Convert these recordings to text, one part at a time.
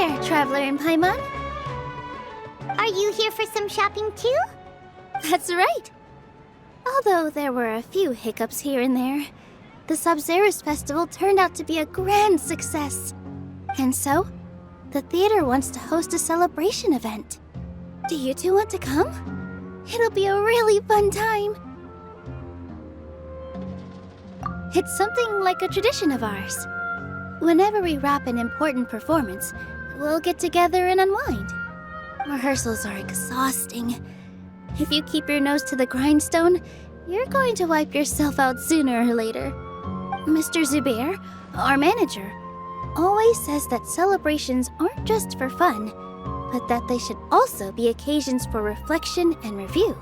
there, Traveler and Paimon. Are you here for some shopping too? That's right. Although there were a few hiccups here and there, the Sabzerus Festival turned out to be a grand success. And so, the theater wants to host a celebration event. Do you two want to come? It'll be a really fun time. It's something like a tradition of ours. Whenever we wrap an important performance, we'll get together and unwind. Rehearsals are exhausting. If you keep your nose to the grindstone, you're going to wipe yourself out sooner or later. Mr. Zubair, our manager, always says that celebrations aren't just for fun, but that they should also be occasions for reflection and review.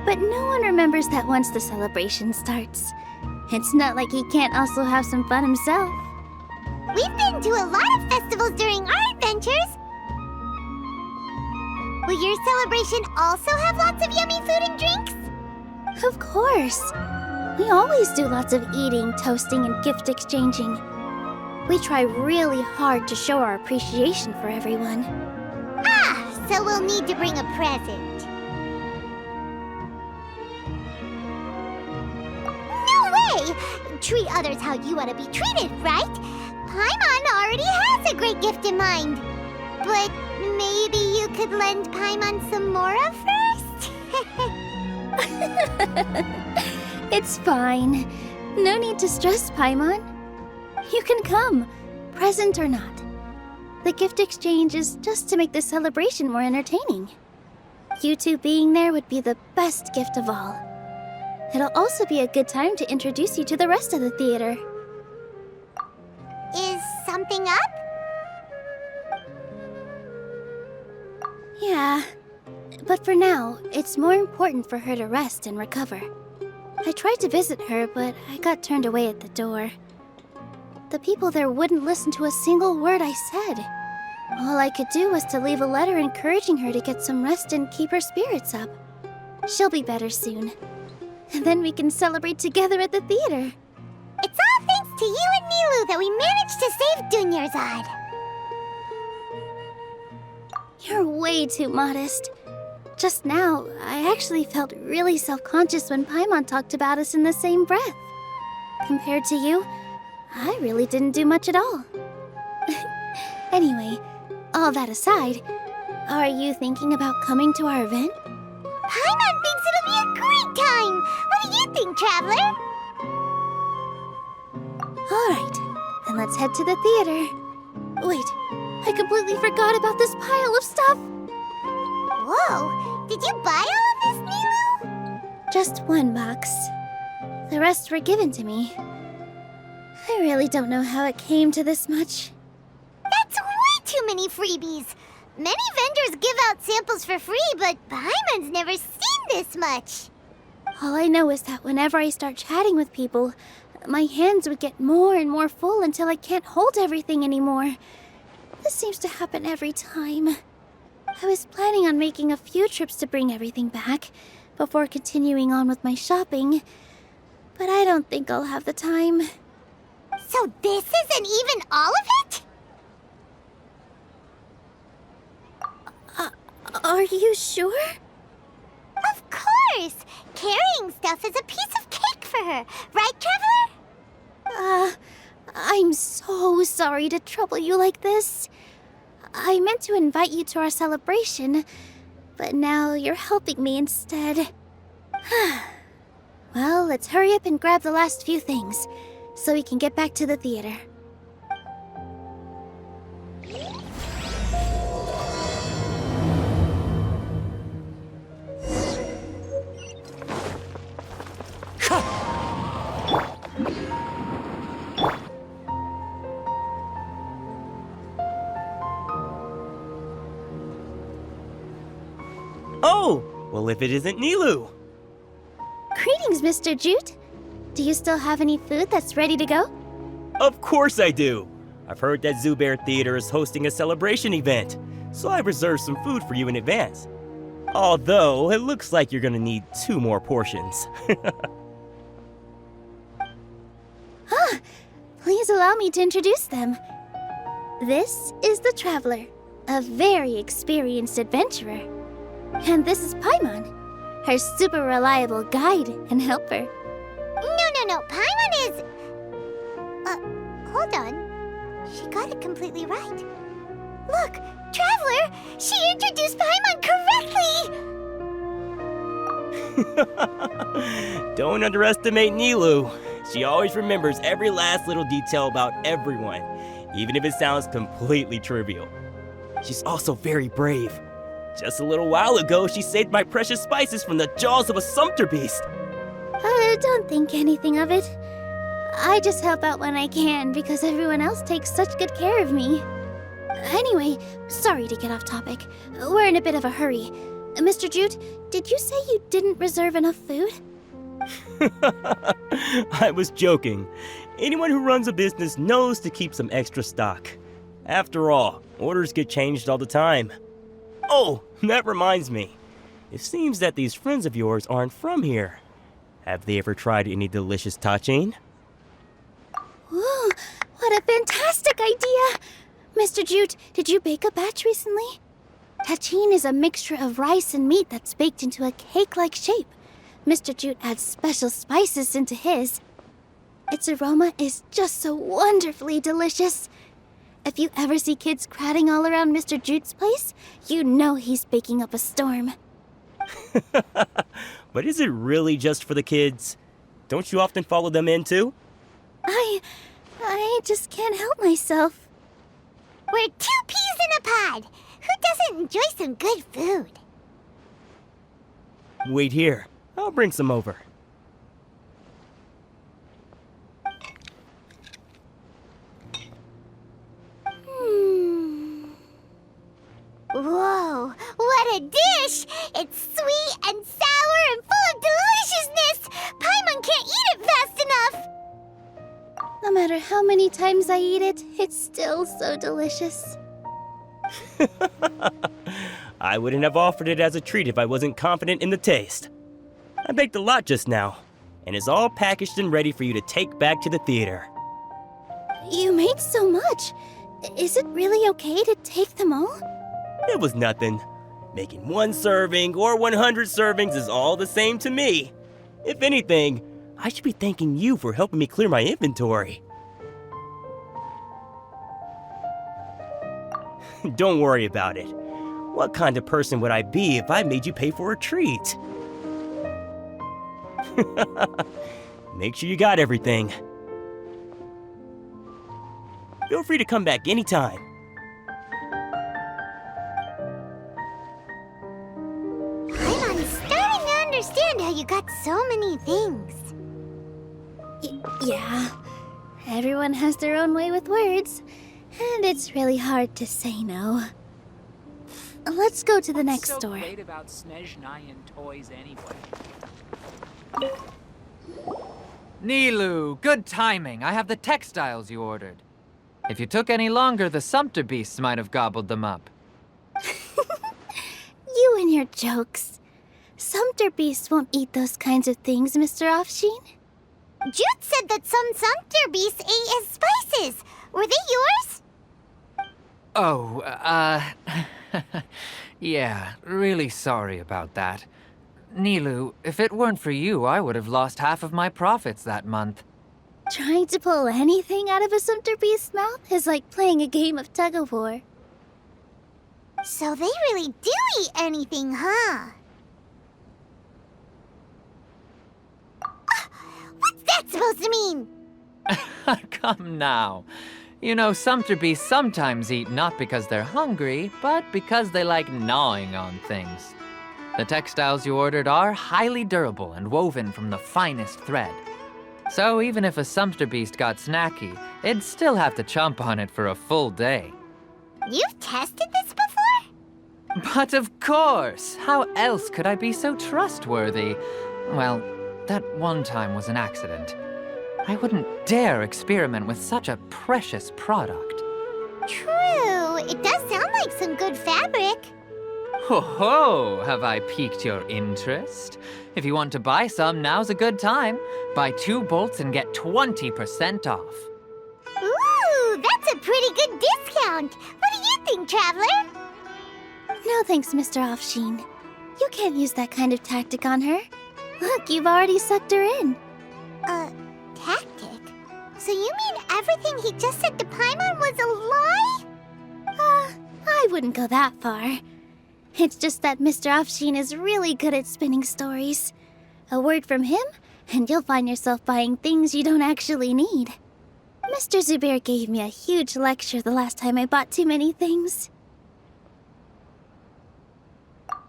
But no one remembers that once the celebration starts. It's not like he can't also have some fun himself. We've been to a lot of festivals during our adventures. Will your celebration also have lots of yummy food and drinks? Of course. We always do lots of eating, toasting, and gift exchanging. We try really hard to show our appreciation for everyone. Ah, so we'll need to bring a present. No way! Treat others how you want to be treated, right? Paimon already has a great gift in mind. But maybe you could lend Paimon some more of first? It's fine. No need to stress, Paimon. You can come, present or not. The gift exchange is just to make the celebration more entertaining. You two being there would be the best gift of all. It'll also be a good time to introduce you to the rest of the theater. Is something up? Yeah, but for now, it's more important for her to rest and recover. I tried to visit her, but I got turned away at the door. The people there wouldn't listen to a single word I said. All I could do was to leave a letter encouraging her to get some rest and keep her spirits up. She'll be better soon. And then we can celebrate together at the theater. It's all thanks to you and Nilou that we managed to save Dunyarzad. You're way too modest. Just now, I actually felt really self-conscious when Paimon talked about us in the same breath. Compared to you, I really didn't do much at all. Anyway, all that aside, are you thinking about coming to our event? Paimon thinks it'll be a great time! What do you think, Traveler? Alright, then let's head to the theater. Wait, I completely forgot about this pile of stuff! Whoa! Did you buy all of this, Nilou? Just one box. The rest were given to me. I really don't know how it came to this much. That's way too many freebies! Many vendors give out samples for free, but Paimon's never seen this much. All I know is that whenever I start chatting with people, my hands would get more and more full until I can't hold everything anymore. This seems to happen every time. I was planning on making a few trips to bring everything back before continuing on with my shopping, but I don't think I'll have the time. So this isn't even all of it? Are you sure? Of course! Carrying stuff is a piece of cake for her, right, Traveler? I'm so sorry to trouble you like this. I meant to invite you to our celebration, but now you're helping me instead. Well, let's hurry up and grab the last few things, so we can get back to the theater. Oh! Well, if it isn't Nilou! Greetings, Mr. Jute. Do you still have any food that's ready to go? Of course I do! I've heard that Zubair Theater is hosting a celebration event, so I reserved some food for you in advance. Although, it looks like you're gonna need 2 more portions. Please allow me to introduce them. This is the Traveler, a very experienced adventurer. And this is Paimon, her super reliable guide and helper. No. Paimon is... hold on. She got it completely right. Look, Traveler! She introduced Paimon correctly! Don't underestimate Nilou. She always remembers every last little detail about everyone, even if it sounds completely trivial. She's also very brave. Just a little while ago, she saved my precious spices from the jaws of a sumpter beast. Don't think anything of it. I just help out when I can because everyone else takes such good care of me. Anyway, sorry to get off topic. We're in a bit of a hurry. Mr. Jute, did you say you didn't reserve enough food? I was joking. Anyone who runs a business knows to keep some extra stock. After all, orders get changed all the time. Oh, that reminds me. It seems that these friends of yours aren't from here. Have they ever tried any delicious tachin? Ooh, what a fantastic idea! Mr. Jute, did you bake a batch recently? Tachin is a mixture of rice and meat that's baked into a cake-like shape. Mr. Jute adds special spices into his. Its aroma is just so wonderfully delicious. If you ever see kids crowding all around Mr. Jute's place, you know he's baking up a storm. But is it really just for the kids? Don't you often follow them in too? I just can't help myself. We're 2 peas in a pod! Who doesn't enjoy some good food? Wait here. I'll bring some over. Whoa, what a dish! It's sweet and sour and full of deliciousness! Paimon can't eat it fast enough! No matter how many times I eat it, it's still so delicious. I wouldn't have offered it as a treat if I wasn't confident in the taste. I baked a lot just now, and it's all packaged and ready for you to take back to the theater. You made so much. Is it really okay to take them all? It was nothing. Making 1 serving or 100 servings is all the same to me. If anything, I should be thanking you for helping me clear my inventory. Don't worry about it. What kind of person would I be if I made you pay for a treat? Make sure you got everything. Feel free to come back anytime. I'm starting to understand how you got so many things. Yeah. Everyone has their own way with words, and it's really hard to say no. Let's go to the next so store. Great about Snezhnayan toys anyway. Nilou, good timing. I have the textiles you ordered. If you took any longer, the sumpter beasts might have gobbled them up. You and your jokes. Sumpter beasts won't eat those kinds of things, Mr. Offsheen. Jute said that some sumpter beasts ate his spices. Were they yours? Oh, yeah, really sorry about that. Nilou, if it weren't for you, I would have lost half of my profits that month. Trying to pull anything out of a sumpter beast's mouth is like playing a game of tug-of-war. So they really do eat anything, huh? What's that supposed to mean? Come now. You know, sumpter beasts sometimes eat not because they're hungry, but because they like gnawing on things. The textiles you ordered are highly durable and woven from the finest thread. So even if a sumpter beast got snacky, it'd still have to chomp on it for a full day. You've tested this before? But of course! How else could I be so trustworthy? Well, that one time was an accident. I wouldn't dare experiment with such a precious product. True. It does sound like some good fabric. Ho ho! Have I piqued your interest? If you want to buy some, now's a good time. Buy 2 bolts and get 20% off. Ooh, that's a pretty good discount. What do you think, Traveler? No thanks, Mr. Offsheen. You can't use that kind of tactic on her. Look, you've already sucked her in. Tactic? So you mean everything he just said to Paimon was a lie? I wouldn't go that far. It's just that Mr. Offsheen is really good at spinning stories. A word from him, and you'll find yourself buying things you don't actually need. Mr. Zubair gave me a huge lecture the last time I bought too many things.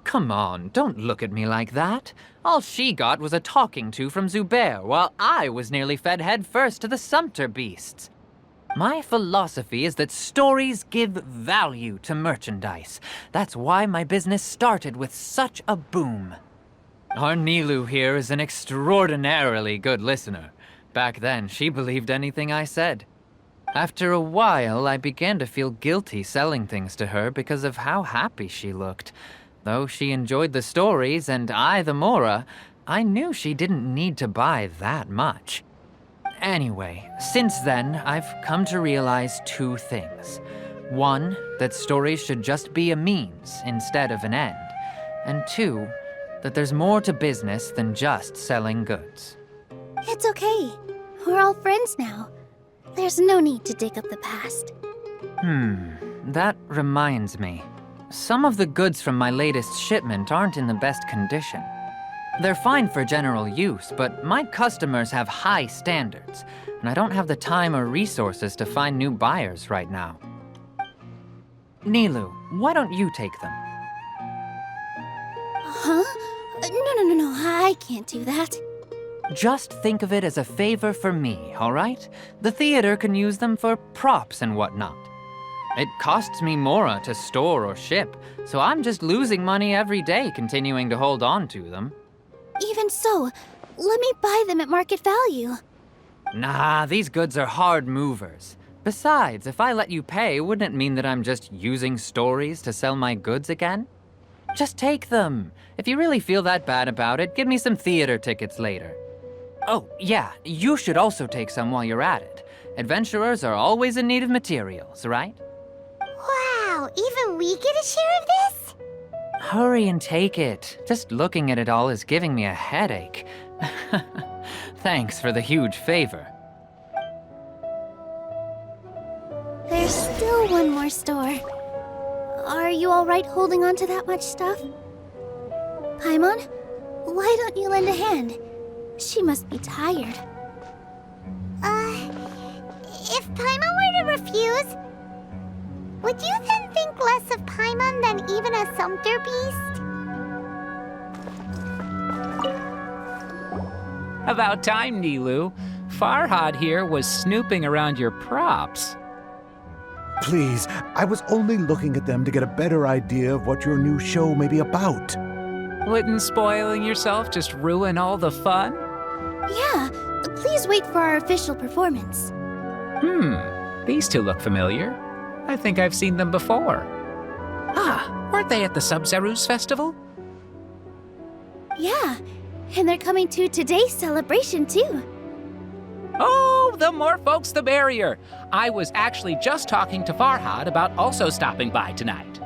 Come on, don't look at me like that. All she got was a talking to from Zubair, while I was nearly fed head first to the sumpter beasts. My philosophy is that stories give value to merchandise. That's why my business started with such a boom. Our Nilou here is an extraordinarily good listener. Back then, she believed anything I said. After a while, I began to feel guilty selling things to her because of how happy she looked. Though she enjoyed the stories and I the Mora, I knew she didn't need to buy that much. Anyway, since then, I've come to realize two things. One, that stories should just be a means instead of an end. And two, that there's more to business than just selling goods. It's okay. We're all friends now. There's no need to dig up the past. That reminds me. Some of the goods from my latest shipment aren't in the best condition. They're fine for general use, but my customers have high standards, and I don't have the time or resources to find new buyers right now. Nilou, why don't you take them? Huh? No, I can't do that. Just think of it as a favor for me, all right? The theater can use them for props and whatnot. It costs me Mora to store or ship, so I'm just losing money every day continuing to hold on to them. Even so, let me buy them at market value. Nah, these goods are hard movers. Besides, if I let you pay, wouldn't it mean that I'm just using stories to sell my goods again? Just take them. If you really feel that bad about it, give me some theater tickets later. Oh, yeah, you should also take some while you're at it. Adventurers are always in need of materials, right? Wow, even we get a share of this? Hurry and take it. Just looking at it all is giving me a headache. Thanks for the huge favor. There's still one more store. Are you all right holding on to that much stuff? Paimon, why don't you lend a hand? She must be tired. If Paimon were to refuse, would you then think less of Paimon than even a sumpter beast? About time, Nilou. Farhad here was snooping around your props. Please, I was only looking at them to get a better idea of what your new show may be about. Wouldn't spoiling yourself just ruin all the fun? Yeah, please wait for our official performance. These two look familiar. I think I've seen them before. Weren't they at the Sub-Zerus festival? Yeah, and they're coming to today's celebration too. Oh, the more folks the merrier. I was actually just talking to Farhad about also stopping by tonight.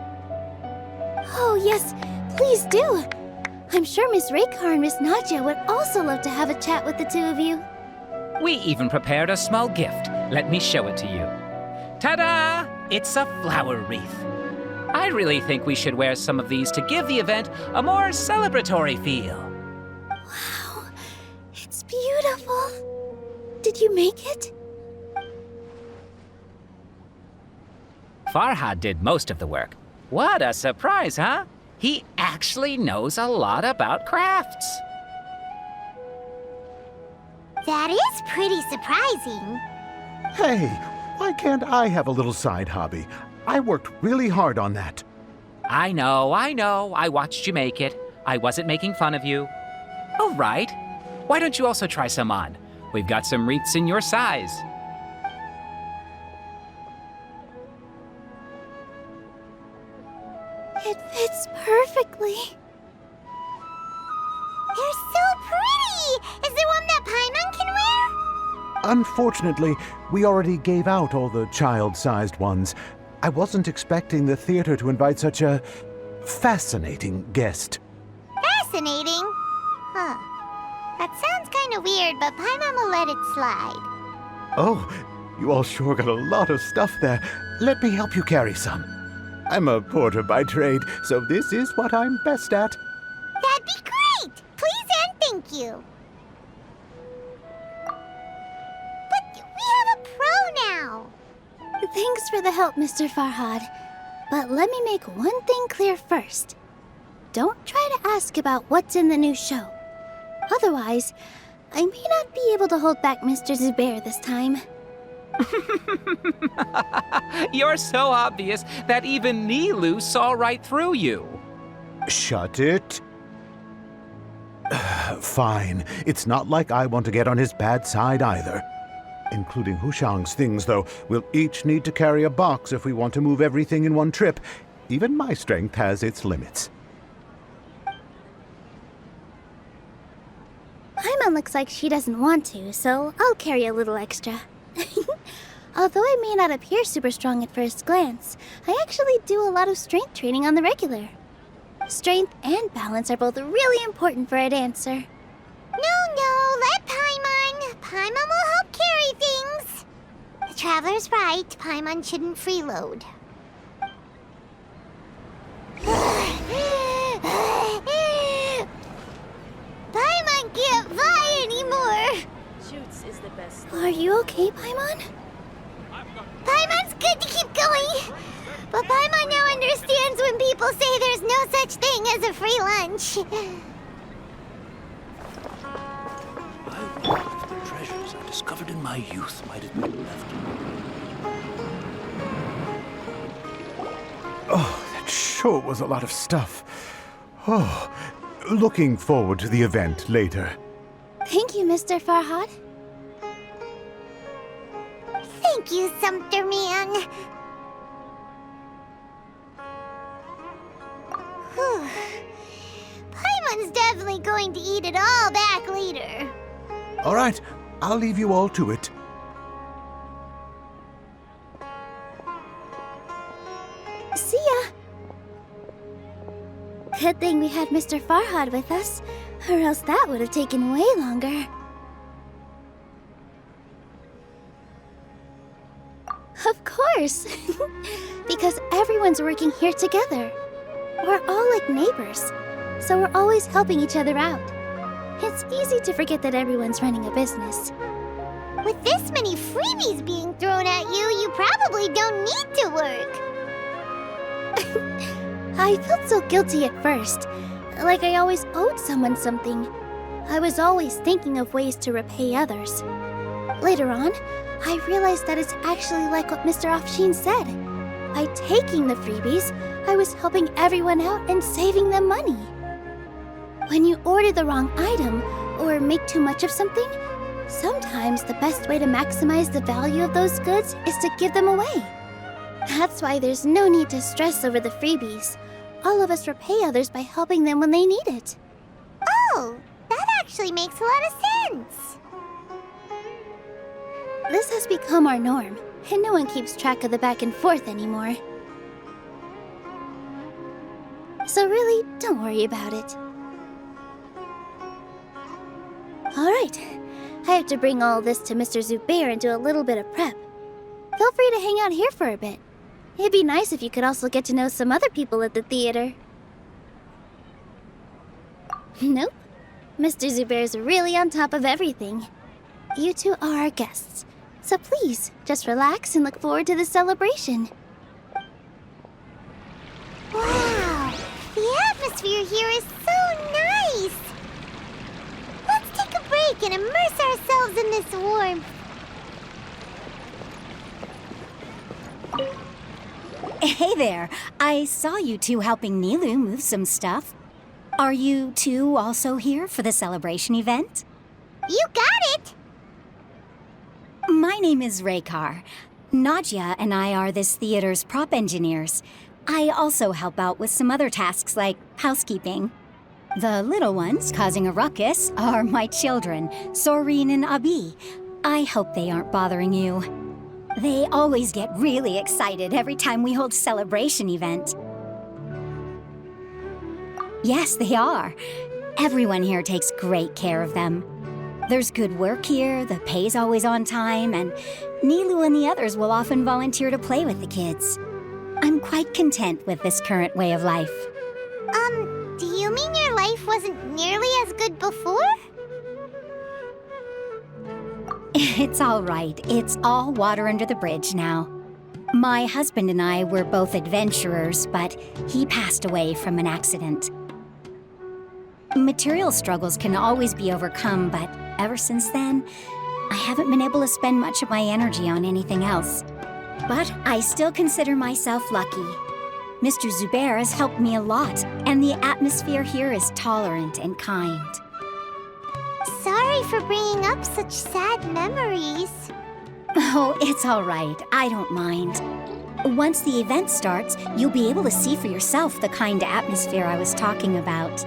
Oh yes, please do. I'm sure Miss Raykar and Miss Nadja would also love to have a chat with the two of you. We even prepared a small gift. Let me show it to you. Ta-da! It's a flower wreath. I really think we should wear some of these to give the event a more celebratory feel. Wow, it's beautiful. Did you make it? Farhad did most of the work. What a surprise, huh? He actually knows a lot about crafts. That is pretty surprising. Hey, why can't I have a little side hobby? I worked really hard on that. I know. I watched you make it. I wasn't making fun of you. Oh, right. Why don't you also try some on? We've got some wreaths in your size. It fits perfectly. They're so pretty! Is there one that Paimon can wear? Unfortunately, we already gave out all the child-sized ones. I wasn't expecting the theater to invite such a fascinating guest. Fascinating? Huh. That sounds kind of weird, but Paimon will let it slide. Oh, you all sure got a lot of stuff there. Let me help you carry some. I'm a porter by trade, so this is what I'm best at. That'd be great! Please and thank you. But we have a pro now. Thanks for the help, Mr. Farhad. But let me make one thing clear first. Don't try to ask about what's in the new show. Otherwise, I may not be able to hold back Mr. Zubair this time. You're so obvious that even Nilou saw right through you. Shut it. Fine. It's not like I want to get on his bad side either. Including Hushang's things, though. We'll each need to carry a box if we want to move everything in one trip. Even my strength has its limits. Paimon looks like she doesn't want to, so I'll carry a little extra. Although I may not appear super strong at first glance, I actually do a lot of strength training on the regular. Strength and balance are both really important for a dancer. No, let Paimon. Paimon will help carry things. The Traveler's right. Paimon shouldn't freeload. Paimon can't fly anymore. Are you okay, Paimon? Paimon's good to keep going. But Paimon now understands when people say there's no such thing as a free lunch. I wonder if the treasures I discovered in my youth might have been left. Oh, that sure was a lot of stuff. Oh, looking forward to the event later. Thank you, Mr. Farhad. Thank you, Sumpter Man. Whew. Paimon's definitely going to eat it all back later. All right, I'll leave you all to it. See ya! Good thing we had Mr. Farhad with us, or else that would have taken way longer. Of course! Because everyone's working here together. We're all like neighbors, so we're always helping each other out. It's easy to forget that everyone's running a business. With this many freebies being thrown at you, you probably don't need to work. I felt so guilty at first, like I always owed someone something. I was always thinking of ways to repay others. Later on, I realized that it's actually like what Mr. Afshin said. By taking the freebies, I was helping everyone out and saving them money. When you order the wrong item or make too much of something, sometimes the best way to maximize the value of those goods is to give them away. That's why there's no need to stress over the freebies. All of us repay others by helping them when they need it. Oh, that actually makes a lot of sense. This has become our norm, and no one keeps track of the back and forth anymore. So really, don't worry about it. Alright, I have to bring all this to Mr. Zubair and do a little bit of prep. Feel free to hang out here for a bit. It'd be nice if you could also get to know some other people at the theater. Nope. Mr. Zubair's really on top of everything. You two are our guests, so please, just relax and look forward to the celebration. Wow, the atmosphere here is so nice. Let's take a break and immerse ourselves in this warmth. Hey there. I saw you two helping Nilou move some stuff. Are you two also here for the celebration event? You got it! My name is Raykar. Nadia and I are this theater's prop engineers. I also help out with some other tasks like housekeeping. The little ones causing a ruckus are my children, Soreen and Abi. I hope they aren't bothering you. They always get really excited every time we hold a celebration event. Yes, they are. Everyone here takes great care of them. There's good work here, the pay's always on time, and Nilou and the others will often volunteer to play with the kids. I'm quite content with this current way of life. Do you mean your life wasn't nearly as good before? It's all right. It's all water under the bridge now. My husband and I were both adventurers, but he passed away from an accident. Material struggles can always be overcome, but ever since then, I haven't been able to spend much of my energy on anything else. But I still consider myself lucky. Mr. Zubair has helped me a lot, and the atmosphere here is tolerant and kind. Sorry for bringing up such sad memories. Oh, it's all right. I don't mind. Once the event starts, you'll be able to see for yourself the kind of atmosphere I was talking about.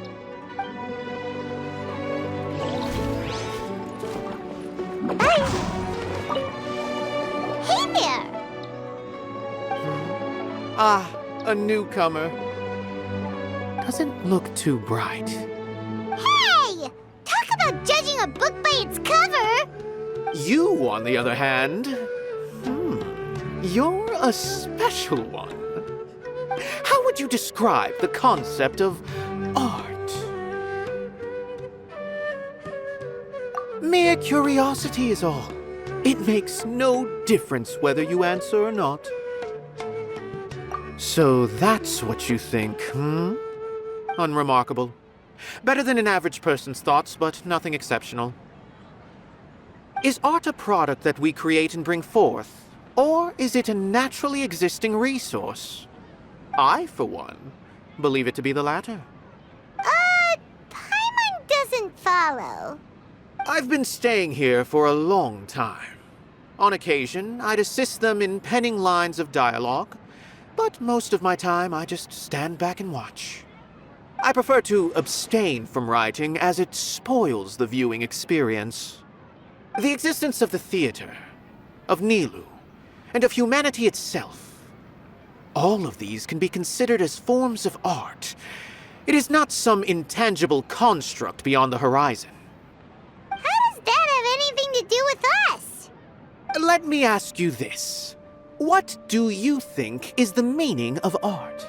Hey there! Ah, a newcomer. Doesn't look too bright. Hey! Talk about judging a book by its cover! You, on the other hand, you're a special one. How would you describe the concept of art? Mere curiosity is all. It makes no difference whether you answer or not. So that's what you think, Unremarkable. Better than an average person's thoughts, but nothing exceptional. Is art a product that we create and bring forth, or is it a naturally existing resource? I, for one, believe it to be the latter. Paimon doesn't follow. I've been staying here for a long time. On occasion, I'd assist them in penning lines of dialogue, but most of my time I just stand back and watch. I prefer to abstain from writing as it spoils the viewing experience. The existence of the theater, of Nilou, and of humanity itself, all of these can be considered as forms of art. It is not some intangible construct beyond the horizon. How does that have anything to do with us? Let me ask you this. What do you think is the meaning of art?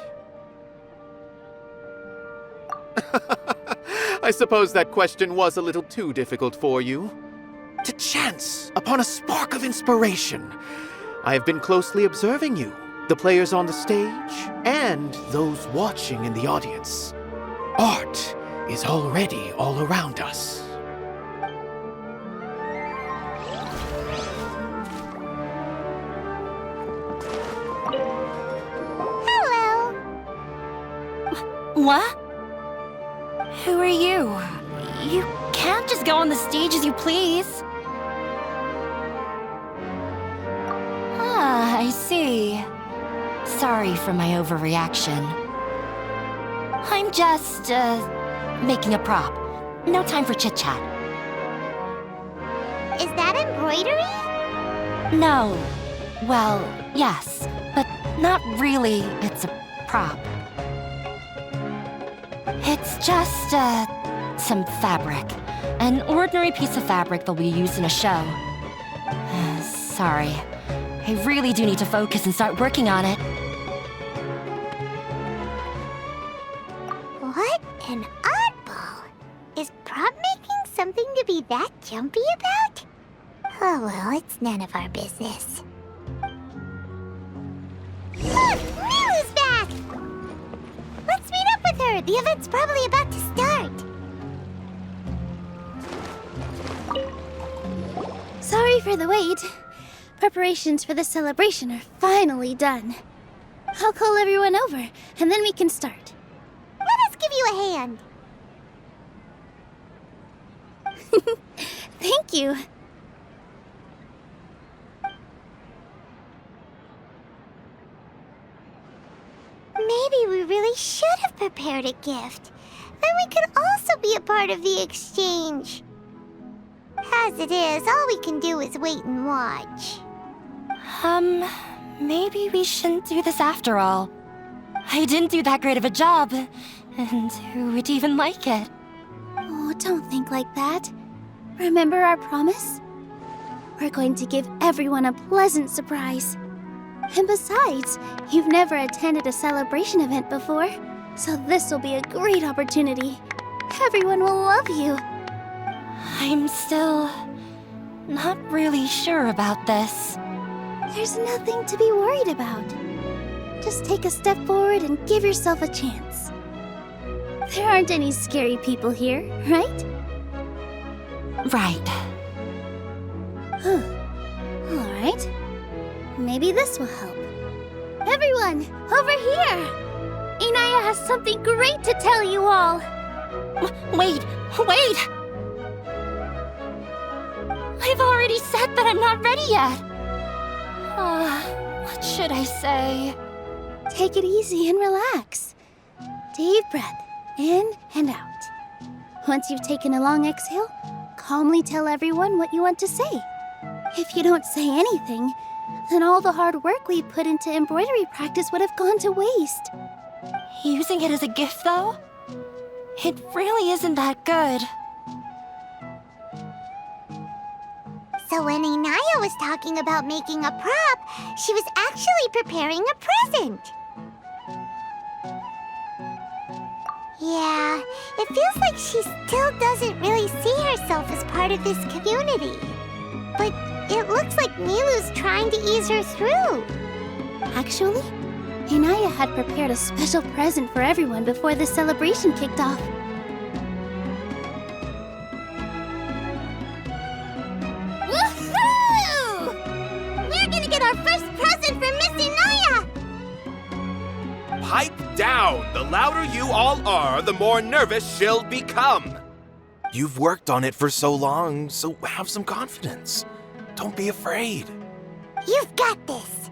I suppose that question was a little too difficult for you. To chance upon a spark of inspiration. I have been closely observing you, the players on the stage, and those watching in the audience. Art is already all around us. Hello. What? Who are you? You can't just go on the stage as you please. Ah, I see. Sorry for my overreaction. I'm just, making a prop. No time for chit-chat. Is that embroidery? No. Well, yes, but not really. It's a prop. It's just, some fabric. An ordinary piece of fabric that'll be used in a show. Sorry. I really do need to focus and start working on it. What an oddball. Is prop making something to be that jumpy about? Oh well, it's none of our business. Look! Nilou's back! Let's meet up with her! The event's probably about to start! Sorry for the wait. Preparations for the celebration are finally done. I'll call everyone over, and then we can start. Let us give you a hand! Thank you. Maybe we really should have prepared a gift. Then we could also be a part of the exchange. As it is, all we can do is wait and watch. Maybe we shouldn't do this after all. I didn't do that great of a job, and who would even like it? Oh, don't think like that. Remember our promise? We're going to give everyone a pleasant surprise. And besides, you've never attended a celebration event before, so this will be a great opportunity. Everyone will love you. I'm still not really sure about this. There's nothing to be worried about. Just take a step forward and give yourself a chance. There aren't any scary people here, right? Right. Alright. Maybe this will help. Everyone, over here! Inaya has something great to tell you all! Wait! I've already said that I'm not ready yet! What should I say? Take it easy and relax. Deep breath, in and out. Once you've taken a long exhale, calmly tell everyone what you want to say. If you don't say anything, then all the hard work we put into embroidery practice would have gone to waste. Using it as a gift, though? It really isn't that good. So when Inaya was talking about making a prop, she was actually preparing a present. Yeah, it feels like she still doesn't really see herself as part of this community. But it looks like Nilou's trying to ease her through. Actually, Inaya had prepared a special present for everyone before the celebration kicked off. Woohoo! We're gonna get our first present from Miss Inaya! Pipe down! The louder you all are, the more nervous she'll become. You've worked on it for so long, so have some confidence. Don't be afraid. You've got this.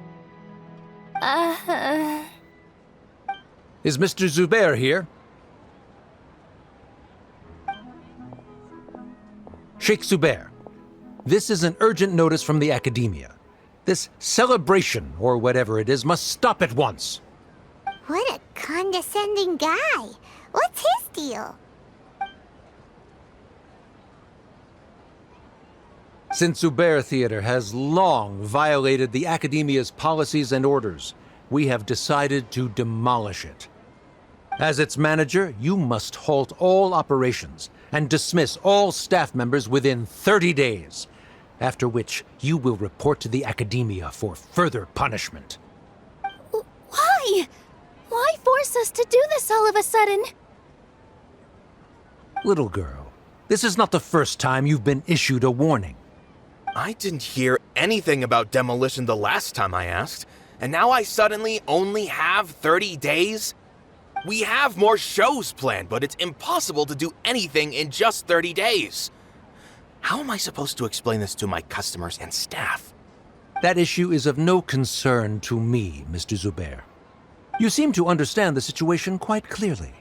Is Mr. Zubair here? Sheikh Zubair, this is an urgent notice from the Academia. This celebration, or whatever it is, must stop at once. What a condescending guy. What's his deal? Since Zubair Theater has long violated the Academia's policies and orders, we have decided to demolish it. As its manager, you must halt all operations and dismiss all staff members within 30 days, after which you will report to the Academia for further punishment. Why? Why force us to do this all of a sudden? Little girl, this is not the first time you've been issued a warning. I didn't hear anything about demolition the last time I asked, and now I suddenly only have 30 days? We have more shows planned, but it's impossible to do anything in just 30 days. How am I supposed to explain this to my customers and staff? That issue is of no concern to me, Mr. Zubair. You seem to understand the situation quite clearly.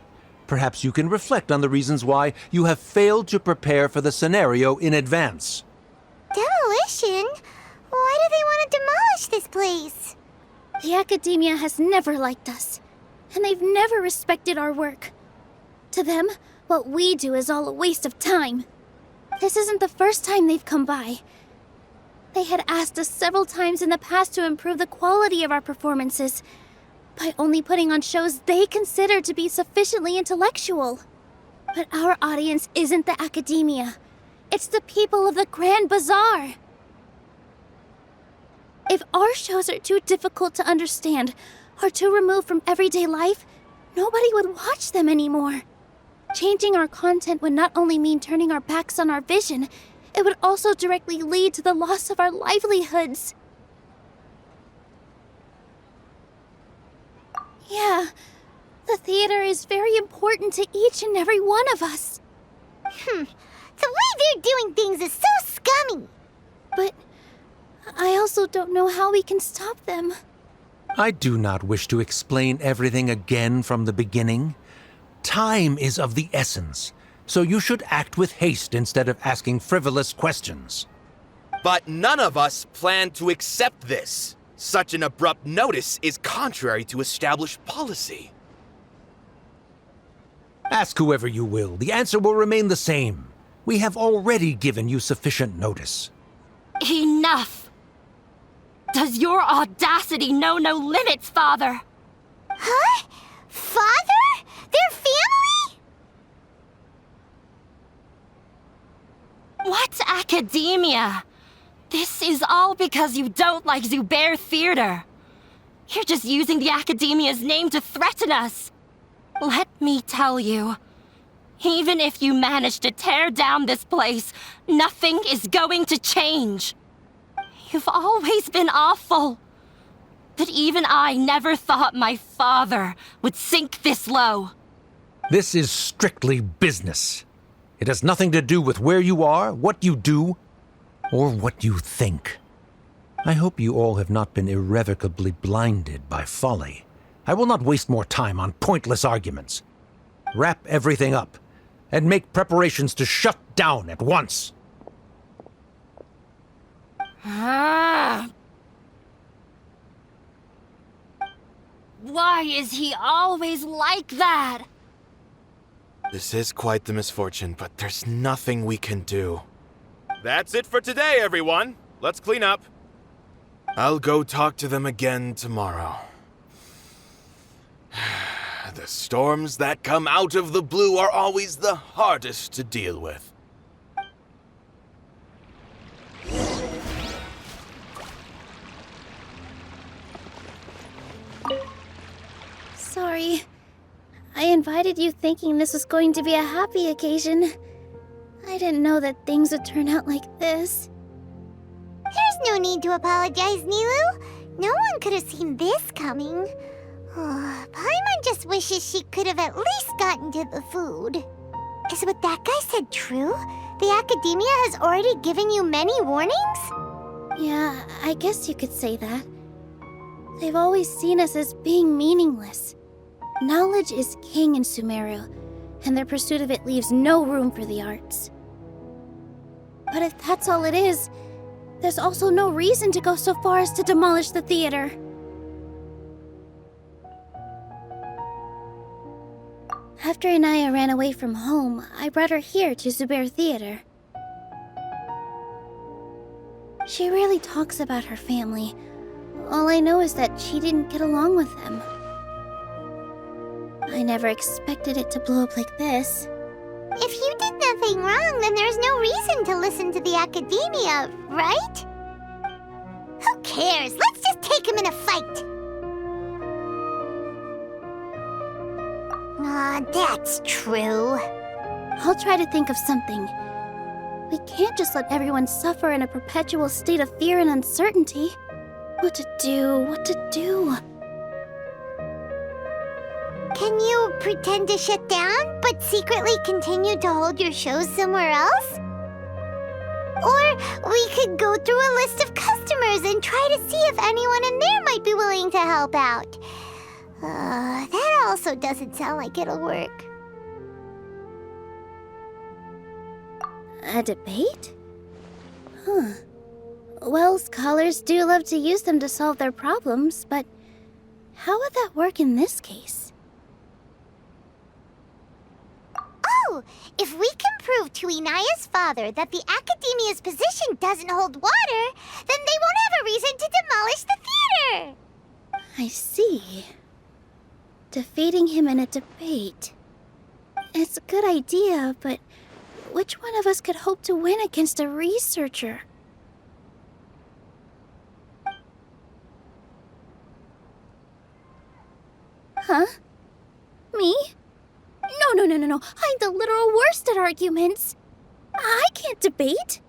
Perhaps you can reflect on the reasons why you have failed to prepare for the scenario in advance. Demolition? Why do they want to demolish this place? The Academia has never liked us, and they've never respected our work. To them, what we do is all a waste of time. This isn't the first time they've come by. They had asked us several times in the past to improve the quality of our performances by only putting on shows they consider to be sufficiently intellectual. But our audience isn't the Academia. It's the people of the Grand Bazaar. If our shows are too difficult to understand or too removed from everyday life, nobody would watch them anymore. Changing our content would not only mean turning our backs on our vision, it would also directly lead to the loss of our livelihoods. Yeah, the theater is very important to each and every one of us. The way they're doing things is so scummy. But I also don't know how we can stop them. I do not wish to explain everything again from the beginning. Time is of the essence. so you should act with haste instead of asking frivolous questions. But none of us plan to accept this. Such an abrupt notice is contrary to established policy. Ask whoever you will, the answer will remain the same. We have already given you sufficient notice. Enough! Does your audacity know no limits, Father? Huh? Father? Their family? What's academia? This is all because you don't like Zubair Theater. You're just using the Academia's name to threaten us. Let me tell you, even if you manage to tear down this place, nothing is going to change. You've always been awful. But even I never thought my father would sink this low. This is strictly business. It has nothing to do with where you are, what you do, or what you think. I hope you all have not been irrevocably blinded by folly. I will not waste more time on pointless arguments. Wrap everything up, and make preparations to shut down at once. Why is he always like that? This is quite the misfortune, but there's nothing we can do. That's it for today, everyone. Let's clean up. I'll go talk to them again tomorrow. The storms that come out of the blue are always the hardest to deal with. Sorry. I invited you thinking this was going to be a happy occasion. I didn't know that things would turn out like this. There's no need to apologize, Nilou. No one could have seen this coming. Paimon just wishes she could have at least gotten to the food. Is what that guy said true? The Academia has already given you many warnings? Yeah, I guess you could say that. They've always seen us as being meaningless. Knowledge is king in Sumeru, and their pursuit of it leaves no room for the arts. But if that's all it is, there's also no reason to go so far as to demolish the theater. After Inaya ran away from home, I brought her here to Zubair Theater. She rarely talks about her family. All I know is that she didn't get along with them. I never expected it to blow up like this. If you did nothing wrong, then there's no reason to listen to the Academia, right? Who cares? Let's just take him in a fight! That's true. I'll try to think of something. We can't just let everyone suffer in a perpetual state of fear and uncertainty. What to do? Can you pretend to shut down, but secretly continue to hold your shows somewhere else? Or we could go through a list of customers and try to see if anyone in there might be willing to help out. That also doesn't sound like it'll work. A debate? Huh. Well, scholars do love to use them to solve their problems, but how would that work in this case? Oh, if we can prove to Inaya's father that the Academia's position doesn't hold water, then they won't have a reason to demolish the theater! I see. Defeating him in a debate. It's a good idea, but which one of us could hope to win against a researcher? Huh? Me? No. I'm the literal worst at arguments. I can't debate.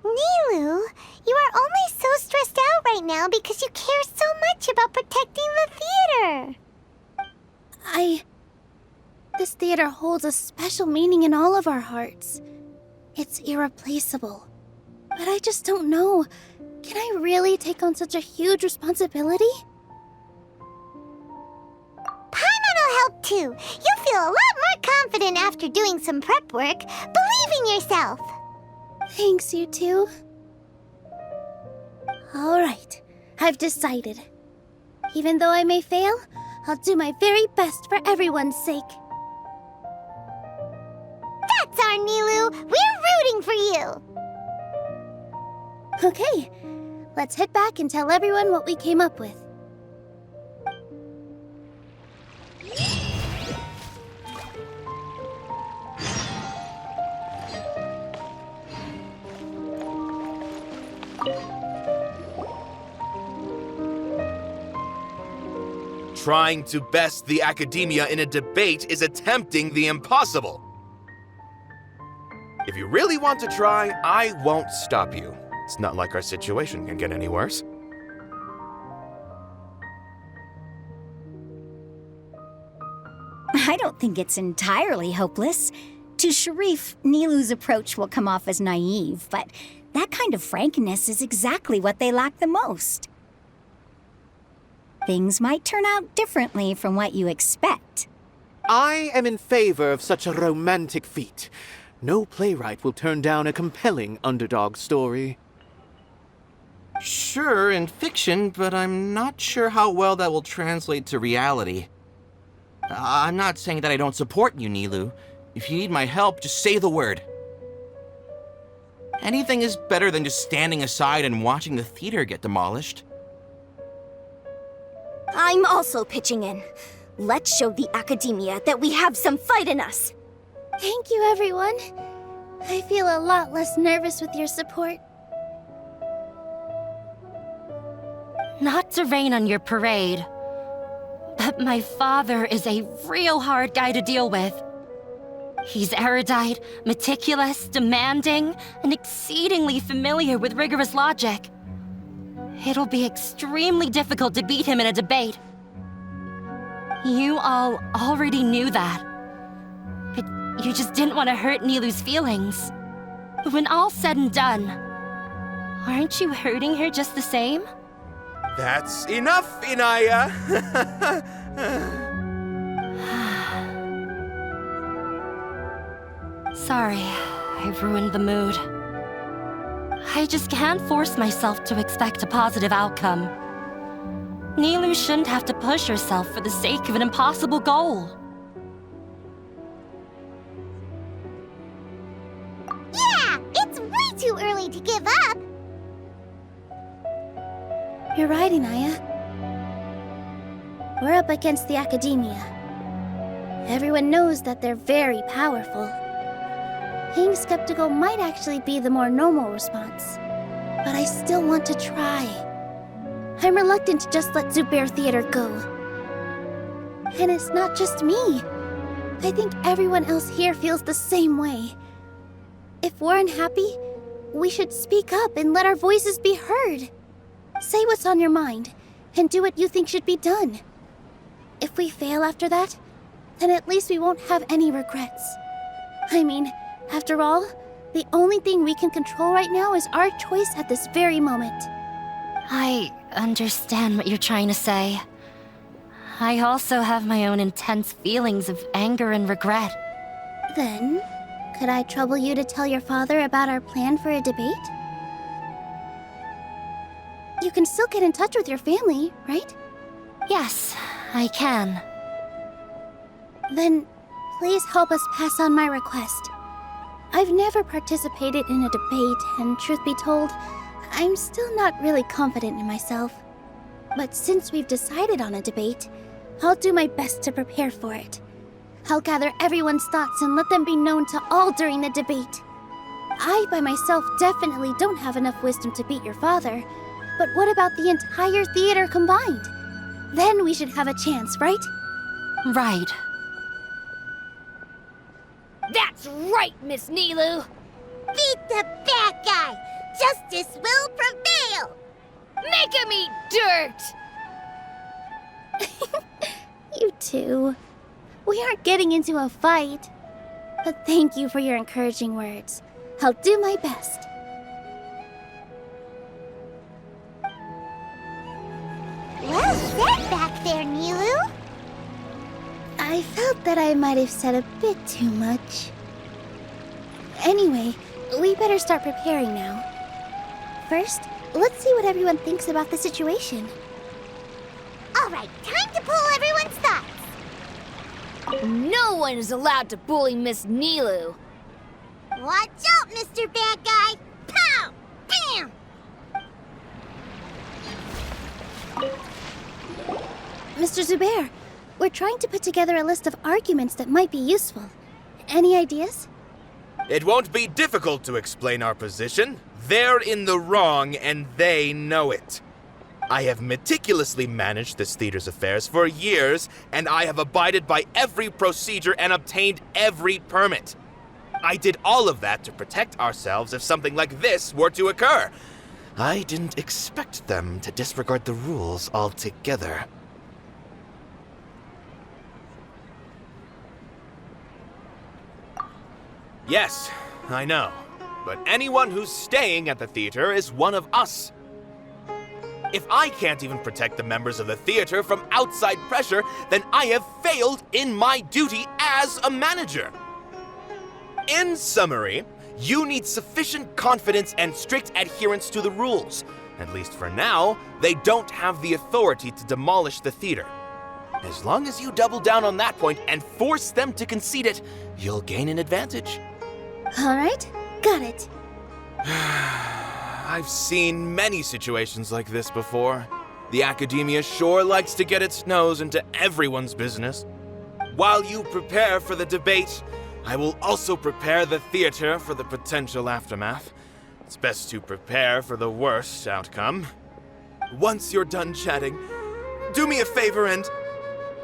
Nilou, you are only so stressed out right now because you care so much about protecting the theater. This theater holds a special meaning in all of our hearts. It's irreplaceable. But I just don't know. Can I really take on such a huge responsibility? Paimon will help too. You'll feel a lot more confident after doing some prep work. Believe in yourself. Thanks, you two. All right, I've decided. Even though I may fail, I'll do my very best for everyone's sake. That's our Nilou. We're rooting for you. Okay, let's head back and tell everyone what we came up with. Trying to best the academia in a debate is attempting the impossible. If you really want to try, I won't stop you. It's not like our situation can get any worse. I don't think it's entirely hopeless. To Sharif, Nilou's approach will come off as naive, but that kind of frankness is exactly what they lack the most. Things might turn out differently from what you expect. I am in favor of such a romantic feat. No playwright will turn down a compelling underdog story. Sure, in fiction, but I'm not sure how well that will translate to reality. I'm not saying that I don't support you, Nilou. If you need my help, just say the word. Anything is better than just standing aside and watching the theater get demolished. I'm also pitching in. Let's show the academia that we have some fight in us. Thank you, everyone. I feel a lot less nervous with your support. Not to rain on your parade, but my father is a real hard guy to deal with. He's erudite, meticulous, demanding, and exceedingly familiar with rigorous logic. It'll be extremely difficult to beat him in a debate. You all already knew that. But you just didn't want to hurt Nilou's feelings. When all's said and done, aren't you hurting her just the same? That's enough, Inaya! Sorry, I ruined the mood. I just can't force myself to expect a positive outcome. Nilou shouldn't have to push herself for the sake of an impossible goal. Yeah, it's way too early to give up. You're right, Inaya. We're up against the academia. Everyone knows that they're very powerful. Being skeptical might actually be the more normal response. But I still want to try. I'm reluctant to just let Zubair Theater go. And it's not just me. I think everyone else here feels the same way. If we're unhappy, we should speak up and let our voices be heard. Say what's on your mind, and do what you think should be done. If we fail after that, then at least we won't have any regrets. I mean, after all, the only thing we can control right now is our choice at this very moment. I understand what you're trying to say. I also have my own intense feelings of anger and regret. Then, could I trouble you to tell your father about our plan for a debate? You can still get in touch with your family, right? Yes, I can. Then, please help us pass on my request. I've never participated in a debate, and truth be told, I'm still not really confident in myself. But since we've decided on a debate, I'll do my best to prepare for it. I'll gather everyone's thoughts and let them be known to all during the debate. I, by myself, definitely don't have enough wisdom to beat your father, but what about the entire theater combined? Then we should have a chance, right? Right. That's right, Miss Nilou. Beat the bad guy. Justice will prevail. Make him eat dirt. You two. We aren't getting into a fight. But thank you for your encouraging words. I'll do my best. Well said back there, Nilou. I I felt that I might have said a bit too much. Anyway, we better start preparing now. First, let's see what everyone thinks about the situation. All right, time to pull everyone's thoughts. No one is allowed to bully Miss Nilou. Watch out, Mr. Bad Guy! Pow! Bam! Mr. Zubair, we're trying to put together a list of arguments that might be useful. Any ideas? It won't be difficult to explain our position. They're in the wrong, and they know it. I have meticulously managed this theater's affairs for years, and I have abided by every procedure and obtained every permit. I did all of that to protect ourselves if something like this were to occur. I didn't expect them to disregard the rules altogether. Yes, I know. But anyone who's staying at the theater is one of us. If I can't even protect the members of the theater from outside pressure, then I have failed in my duty as a manager. In summary, you need sufficient confidence and strict adherence to the rules. At least for now, they don't have the authority to demolish the theater. As long as you double down on that point and force them to concede it, you'll gain an advantage. All right, got it. I've seen many situations like this before. The academia sure likes to get its nose into everyone's business. While you prepare for the debate, I will also prepare the theater for the potential aftermath. It's best to prepare for the worst outcome. Once you're done chatting, do me a favor and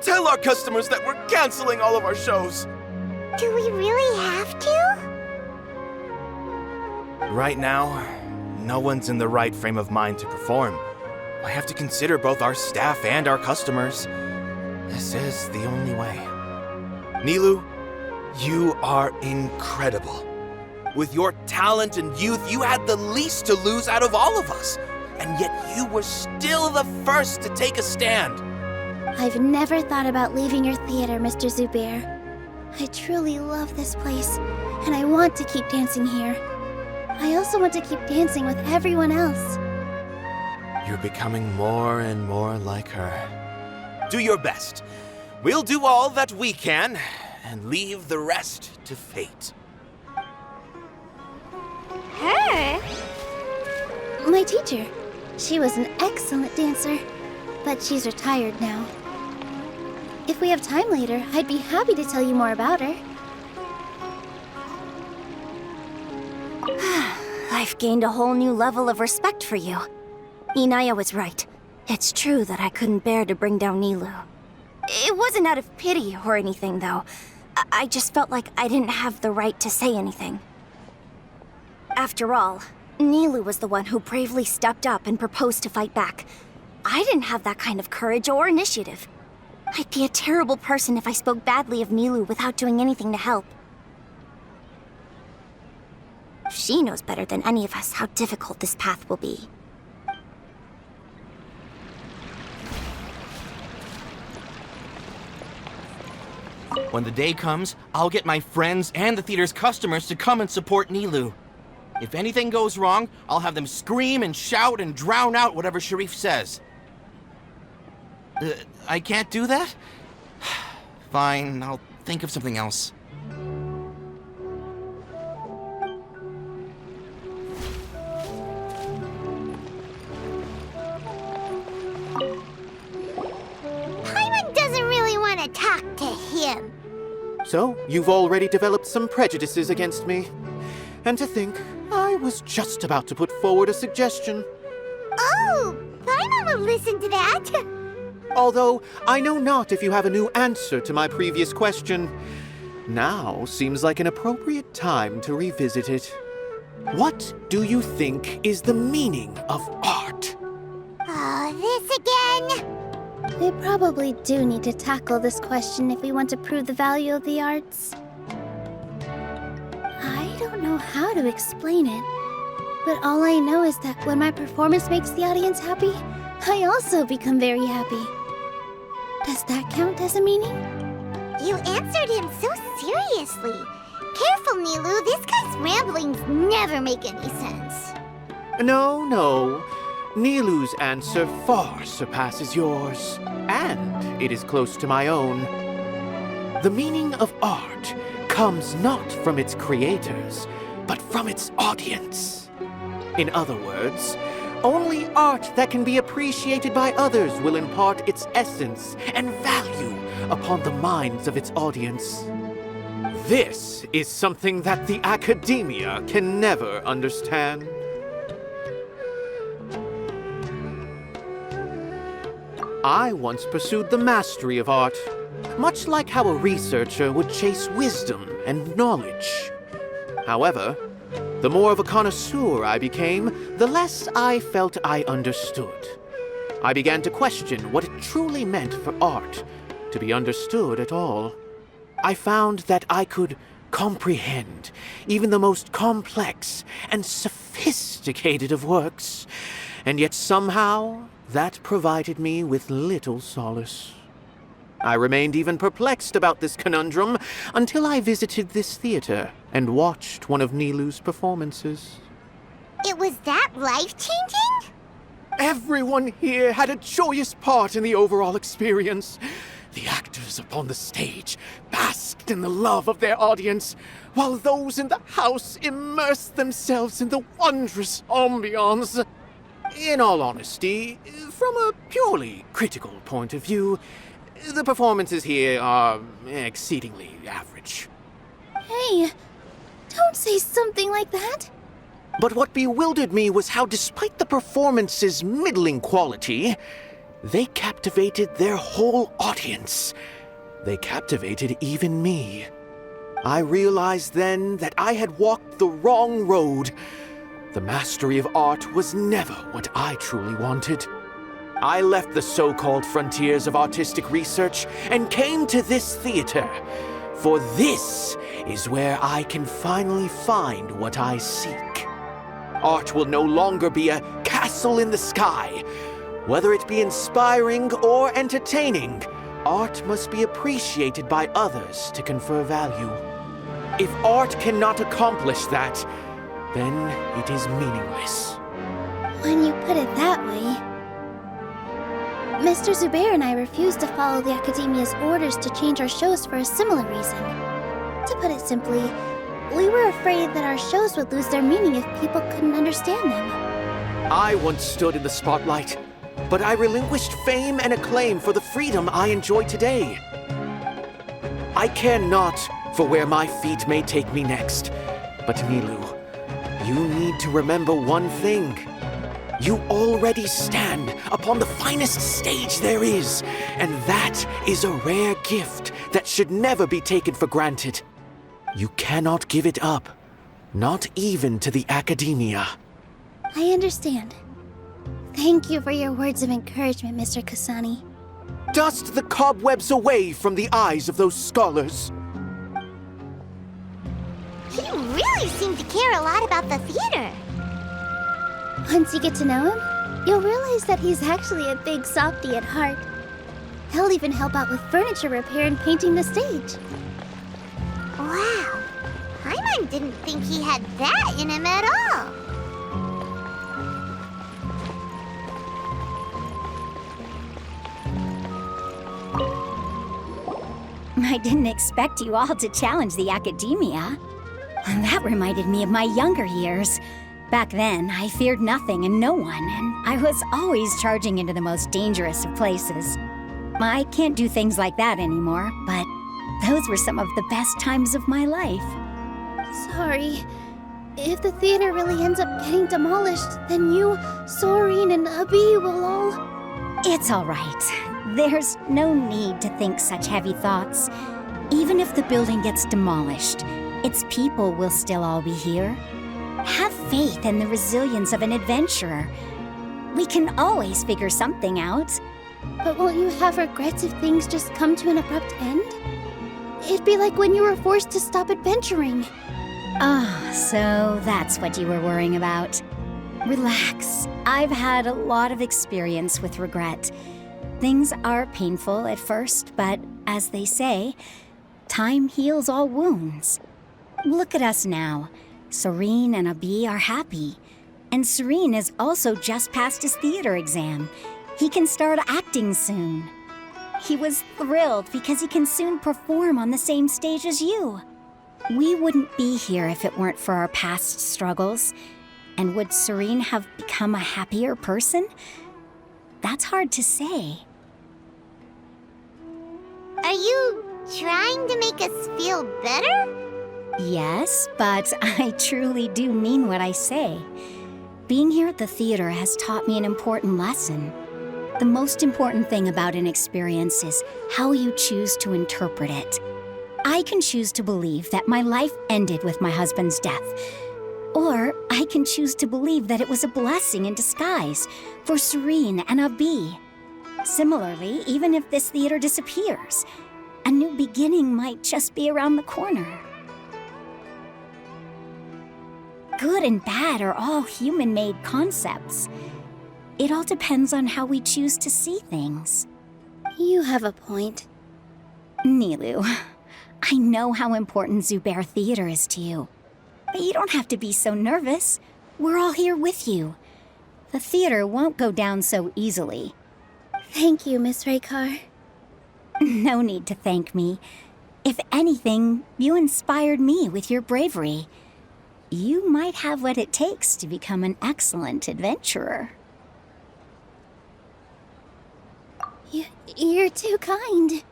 tell our customers that we're canceling all of our shows. Do we really have to? Right now, no one's in the right frame of mind to perform. I have to consider both our staff and our customers. This is the only way. Nilou, you are incredible. With your talent and youth, you had the least to lose out of all of us. And yet you were still the first to take a stand. I've never thought about leaving your theater, Mr. Zubair. I truly love this place, and I want to keep dancing here. I also want to keep dancing with everyone else. You're becoming more and more like her. Do your best. We'll do all that we can, and leave the rest to fate. Her? My teacher. She was an excellent dancer, but she's retired now. If we have time later, I'd be happy to tell you more about her. I've gained a whole new level of respect for you. Inaya was right. It's true that I couldn't bear to bring down Nilou. It wasn't out of pity or anything, though. I just felt like I didn't have the right to say anything. After all, Nilou was the one who bravely stepped up and proposed to fight back. I didn't have that kind of courage or initiative. I'd be a terrible person if I spoke badly of Nilou without doing anything to help. She knows better than any of us how difficult this path will be. When the day comes, I'll get my friends and the theater's customers to come and support Nilou. If anything goes wrong, I'll have them scream and shout and drown out whatever Sharif says. I can't do that? Fine, I'll think of something else. Paimon doesn't really want to talk to him. So, you've already developed some prejudices against me. And to think, I was just about to put forward a suggestion. Oh, Paimon will listen to that. Although, I know not if you have a new answer to my previous question. Now seems like an appropriate time to revisit it. What do you think is the meaning of art? Oh, this again? We probably do need to tackle this question if we want to prove the value of the arts. I don't know how to explain it, but all I know is that when my performance makes the audience happy, I also become very happy. Does that count as a meaning? You answered him so seriously. Careful, Nilou. This guy's ramblings never make any sense. No. Nilou's answer far surpasses yours, and it is close to my own. The meaning of art comes not from its creators, but from its audience. In other words, only art that can be appreciated by others will impart its essence and value upon the minds of its audience. This is something that the academia can never understand. I once pursued the mastery of art, much like how a researcher would chase wisdom and knowledge. However, the more of a connoisseur I became, the less I felt I understood. I began to question what it truly meant for art to be understood at all. I found that I could comprehend even the most complex and sophisticated of works, and yet somehow that provided me with little solace. I remained even perplexed about this conundrum until I visited this theater and watched one of Nilou's performances. It was that life-changing? Everyone here had a joyous part in the overall experience. The actors upon the stage basked in the love of their audience, while those in the house immersed themselves in the wondrous ambiance. In all honesty, from a purely critical point of view, the performances here are exceedingly average. Hey, don't say something like that. But what bewildered me was how, despite the performance's middling quality, they captivated their whole audience. They captivated even me. I realized then that I had walked the wrong road. The mastery of art was never what I truly wanted. I left the so-called frontiers of artistic research and came to this theater, for this is where I can finally find what I seek. Art will no longer be a castle in the sky. Whether it be inspiring or entertaining, art must be appreciated by others to confer value. If art cannot accomplish that, then it is meaningless. When you put it that way... Mr. Zubair and I refused to follow the Academia's orders to change our shows for a similar reason. To put it simply, we were afraid that our shows would lose their meaning if people couldn't understand them. I once stood in the spotlight, but I relinquished fame and acclaim for the freedom I enjoy today. I care not for where my feet may take me next, but Nilou, you need to remember one thing. You already stand upon the finest stage there is, and that is a rare gift that should never be taken for granted. You cannot give it up, not even to the Academia. I understand. Thank you for your words of encouragement, Mr. Kasani. Dust the cobwebs away from the eyes of those scholars. He really seemed to care a lot about the theater. Once you get to know him, you'll realize that he's actually a big softie at heart. He'll even help out with furniture repair and painting the stage. Wow. Paimon didn't think he had that in him at all. I didn't expect you all to challenge the Academia. And that reminded me of my younger years. Back then, I feared nothing and no one, and I was always charging into the most dangerous of places. I can't do things like that anymore, but those were some of the best times of my life. Sorry. If the theater really ends up getting demolished, then you, Soren, and Abi will all... It's all right. There's no need to think such heavy thoughts. Even if the building gets demolished, its people will still all be here. Have faith in the resilience of an adventurer. We can always figure something out. But won't you have regrets if things just come to an abrupt end? It'd be like when you were forced to stop adventuring. Ah, so that's what you were worrying about. Relax. I've had a lot of experience with regret. Things are painful at first, but as they say, Time heals all wounds. Look at us now. Serene and Abi are happy. And Serene has also just passed his theater exam. He can start acting soon. He was thrilled because he can soon perform on the same stage as you. We wouldn't be here if it weren't for our past struggles. And would Serene have become a happier person? That's hard to say. Are you trying to make us feel better? Yes, but I truly do mean what I say. Being here at the theater has taught me an important lesson. The most important thing about an experience is how you choose to interpret it. I can choose to believe that my life ended with my husband's death. Or I can choose to believe that it was a blessing in disguise for Serene and Abi. Similarly, even if this theater disappears, a new beginning might just be around the corner. Good and bad are all human-made concepts. It all depends on how we choose to see things. You have a point. Nilou, I know how important Zubair Theater is to you. But you don't have to be so nervous. We're all here with you. The theater won't go down so easily. Thank you, Miss Raykar. No need to thank me. If anything, you inspired me with your bravery. You might have what it takes to become an excellent adventurer. You're too kind.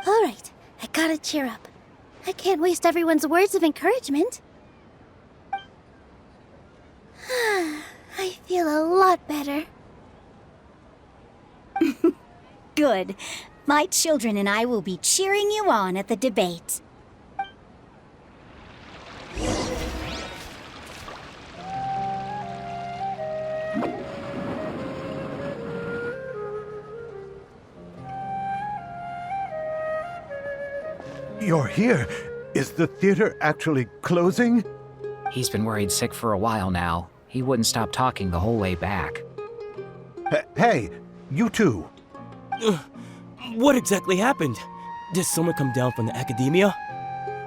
All right, I gotta cheer up. I can't waste everyone's words of encouragement. I feel a lot better. Good. My children and I will be cheering you on at the debate. You're here. Is the theater actually closing? He's been worried sick for a while now. He wouldn't stop talking the whole way back. Hey, you two. What exactly happened? Did someone come down from the academia?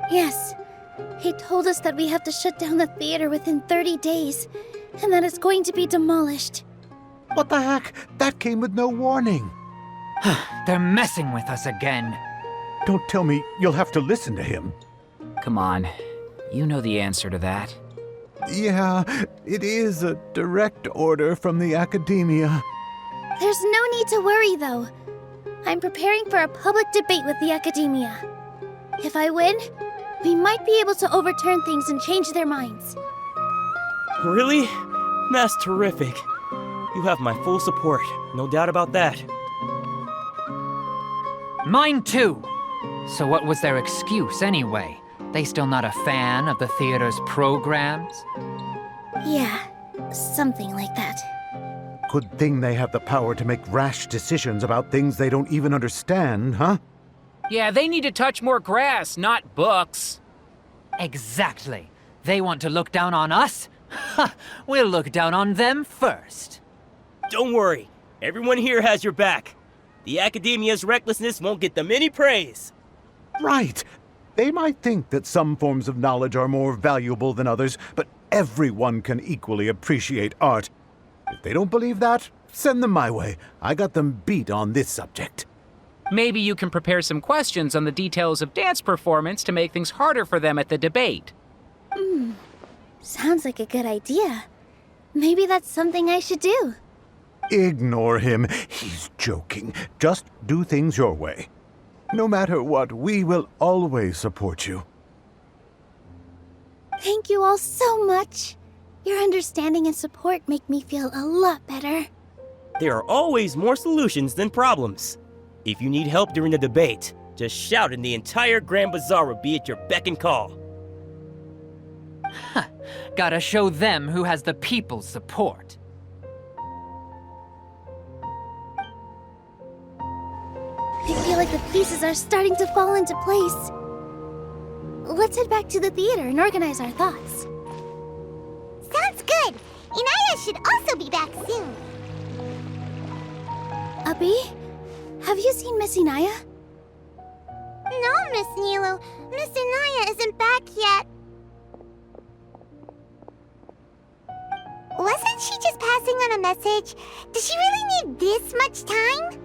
Yes. He told us that we have to shut down the theater within 30 days, and that it's going to be demolished. What the heck? That came with no warning. They're messing with us again. Don't tell me you'll have to listen to him. Come on. You know the answer to that. Yeah, it is a direct order from the academia. There's no need to worry, though. I'm preparing for a public debate with the academia. If I win, we might be able to overturn things and change their minds. Really? That's terrific. You have my full support, no doubt about that. Mine too. So what was their excuse anyway? They still not a fan of the theater's programs? Yeah, something like that. Good thing they have the power to make rash decisions about things they don't even understand, huh? Yeah, they need to touch more grass, not books. Exactly. They want to look down on us? Ha! We'll look down on them first. Don't worry, everyone here has your back. The academia's recklessness won't get them any praise. Right. They might think that some forms of knowledge are more valuable than others, but everyone can equally appreciate art. If they don't believe that, send them my way. I got them beat on this subject. Maybe you can prepare some questions on the details of dance performance to make things harder for them at the debate. Sounds like a good idea. Maybe that's something I should do. Ignore him. He's joking. Just do things your way. No matter what, we will always support you. Thank you all so much. Your understanding and support make me feel a lot better. There are always more solutions than problems. If you need help during the debate, just shout and the entire Grand Bazaar will be at your beck and call. Gotta show them who has the people's support. I feel like the pieces are starting to fall into place. Let's head back to the theater and organize our thoughts. Sounds good. Inaya should also be back soon. Abi, have you seen Miss Inaya? No, Miss Nilou. Miss Inaya isn't back yet. Wasn't she just passing on a message? Does she really need this much time?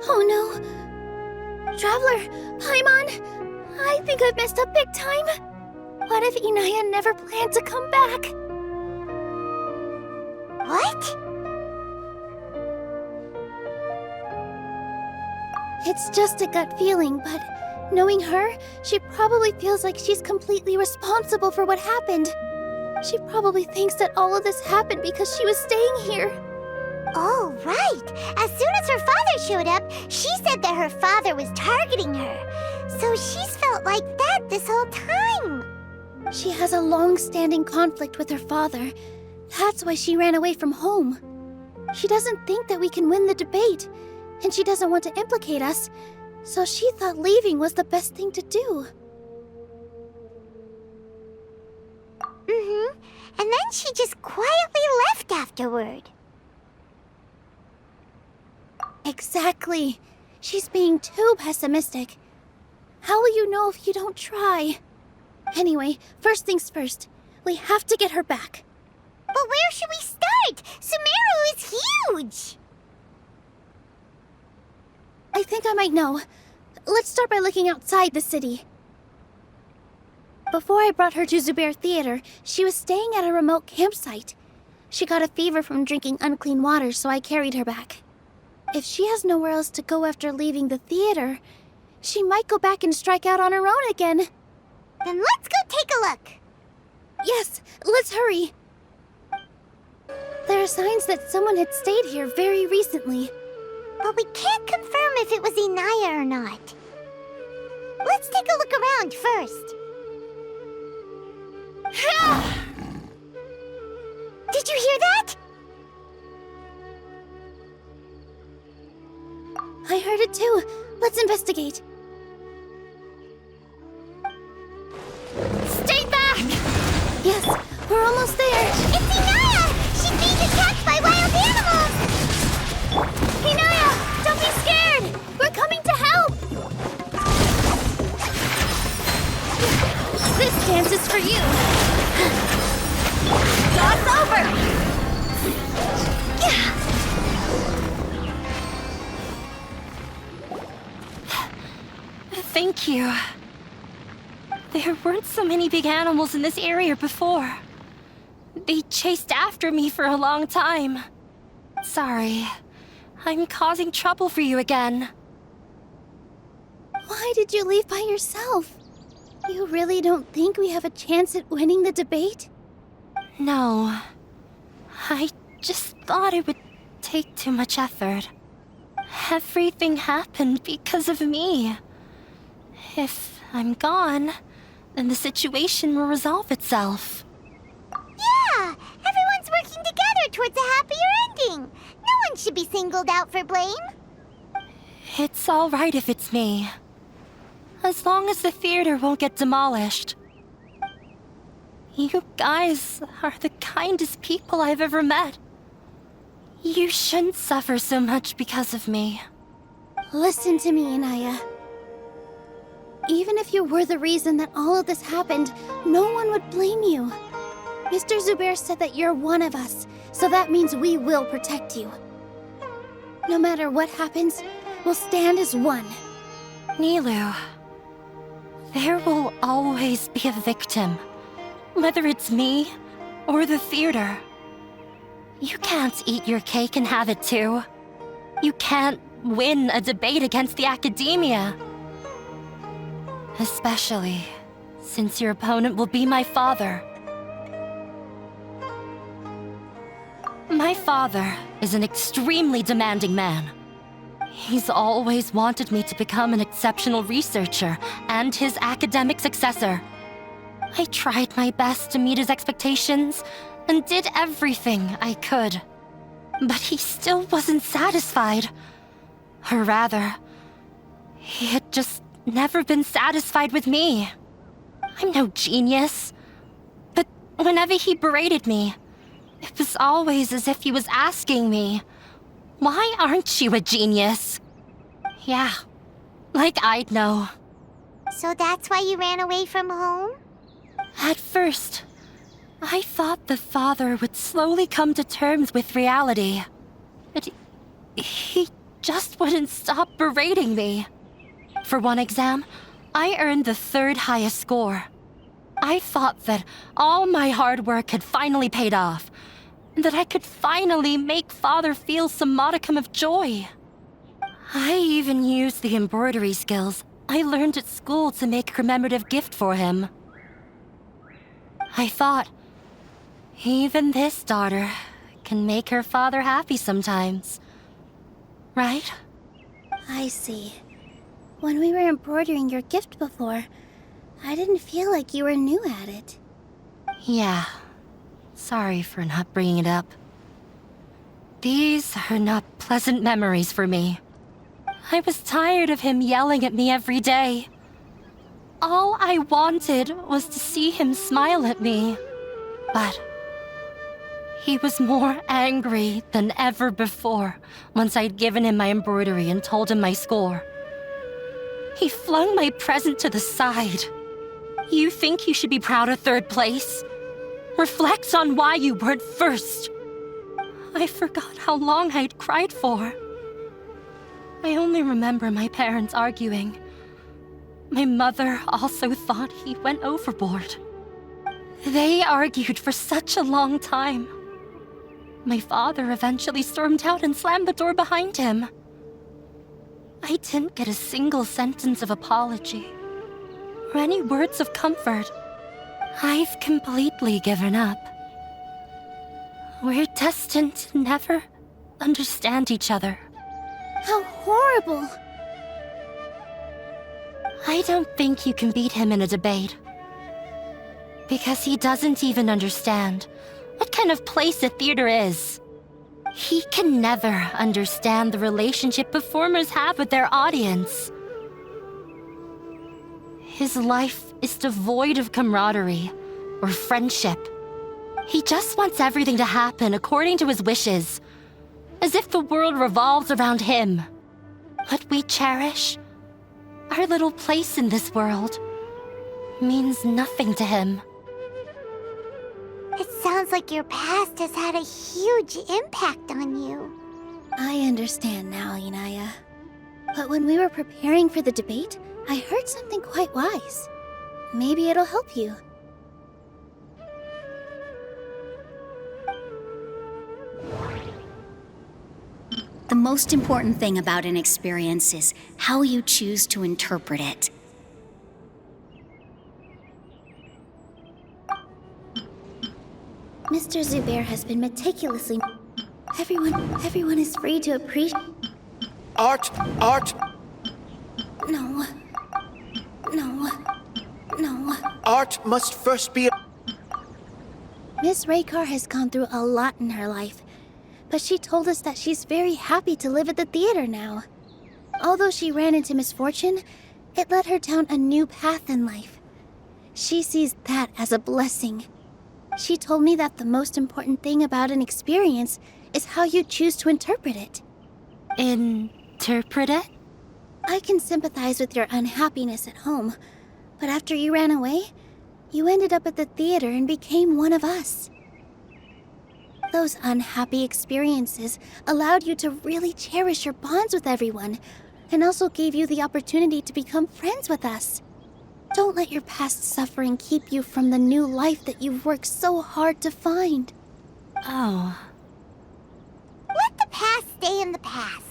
Oh no! Traveler, Paimon! I think I've messed up big time. What if Inaya never planned to come back? What? It's just a gut feeling, but knowing her, she probably feels like she's completely responsible for what happened. She probably thinks that all of this happened because she was staying here. Oh, right. As soon as her father showed up, she said that her father was targeting her. So she's felt like that this whole time. She has a long-standing conflict with her father. That's why she ran away from home. She doesn't think that we can win the debate, and she doesn't want to implicate us, so she thought leaving was the best thing to do. Mm-hmm. And then she just quietly left afterward. Exactly. She's being too pessimistic. How will you know if you don't try? Anyway, first things first. We have to get her back. But where should we start? Sumeru is huge! I think I might know. Let's start by looking outside the city. Before I brought her to Zubair Theater, she was staying at a remote campsite. She got a fever from drinking unclean water, so I carried her back. If she has nowhere else to go after leaving the theater, she might go back and strike out on her own again. Then let's go take a look. Yes, let's hurry. There are signs that someone had stayed here very recently. But we can't confirm if it was Inaya or not. Let's take a look around first. Did you hear that? I heard it too. Let's investigate. Stay back! Yes, we're almost there. It's Inaya! She's being attacked by wild animals! Inaya, don't be scared! We're coming to help! This dance is for you. God's over! Thank you. There weren't so many big animals in this area before. They chased after me for a long time. Sorry. I'm causing trouble for you again. Why did you leave by yourself? You really don't think we have a chance at winning the debate? No. I just thought it would take too much effort. Everything happened because of me. If I'm gone, then the situation will resolve itself. Yeah! Everyone's working together towards a happier ending. No one should be singled out for blame. It's all right if it's me. As long as the theater won't get demolished. You guys are the kindest people I've ever met. You shouldn't suffer so much because of me. Listen to me, Inaya. Even if you were the reason that all of this happened, no one would blame you. Mr. Zubair said that you're one of us, so that means we will protect you. No matter what happens, we'll stand as one. Nilou, there will always be a victim. Whether it's me or the theater. You can't eat your cake and have it too. You can't win a debate against the academia. Especially since your opponent will be my father. My father is an extremely demanding man. He's always wanted me to become an exceptional researcher and his academic successor. I tried my best to meet his expectations and did everything I could. But he still wasn't satisfied. Or rather, he had just never been satisfied with me. I'm no genius. But whenever he berated me, It was always as if he was asking me, "Why aren't you a genius?" Yeah, like I'd know. So that's why you ran away from home? At first, I thought the father would slowly come to terms with reality. But he just wouldn't stop berating me. For one exam, I earned the 3rd highest score. I thought that all my hard work had finally paid off, and that I could finally make Father feel some modicum of joy. I even used the embroidery skills I learned at school to make a commemorative gift for him. I thought, even this daughter can make her father happy sometimes. Right? I see. When we were embroidering your gift before, I didn't feel like you were new at it. Yeah. Sorry for not bringing it up. These are not pleasant memories for me. I was tired of him yelling at me every day. All I wanted was to see him smile at me. But he was more angry than ever before once I'd given him my embroidery and told him my score. He flung my present to the side. You think you should be proud of 3rd place? Reflect on why you weren't first. I forgot how long I'd cried for. I only remember my parents arguing. My mother also thought he went overboard. They argued for such a long time. My father eventually stormed out and slammed the door behind him. I didn't get a single sentence of apology or any words of comfort. I've completely given up. We're destined to never understand each other. How horrible! I don't think you can beat him in a debate. Because he doesn't even understand what kind of place a theater is. He can never understand the relationship performers have with their audience. His life is devoid of camaraderie or friendship. He just wants everything to happen according to his wishes, as if the world revolves around him. What we cherish, our little place in this world, means nothing to him. It sounds like your past has had a huge impact on you. I understand now, Inaya. But when we were preparing for the debate, I heard something quite wise. Maybe it'll help you. The most important thing about an experience is how you choose to interpret it. Mr. Zubair has been meticulously... Everyone is free to appreciate... Art! No. Art must first be... Miss Raykar has gone through a lot in her life, but she told us that she's very happy to live at the theater now. Although she ran into misfortune, it led her down a new path in life. She sees that as a blessing. She told me that the most important thing about an experience is how you choose to interpret it. Interpret it? I can sympathize with your unhappiness at home, but after you ran away, you ended up at the theater and became one of us. Those unhappy experiences allowed you to really cherish your bonds with everyone, and also gave you the opportunity to become friends with us. Don't let your past suffering keep you from the new life that you've worked so hard to find. Oh. Let the past stay in the past.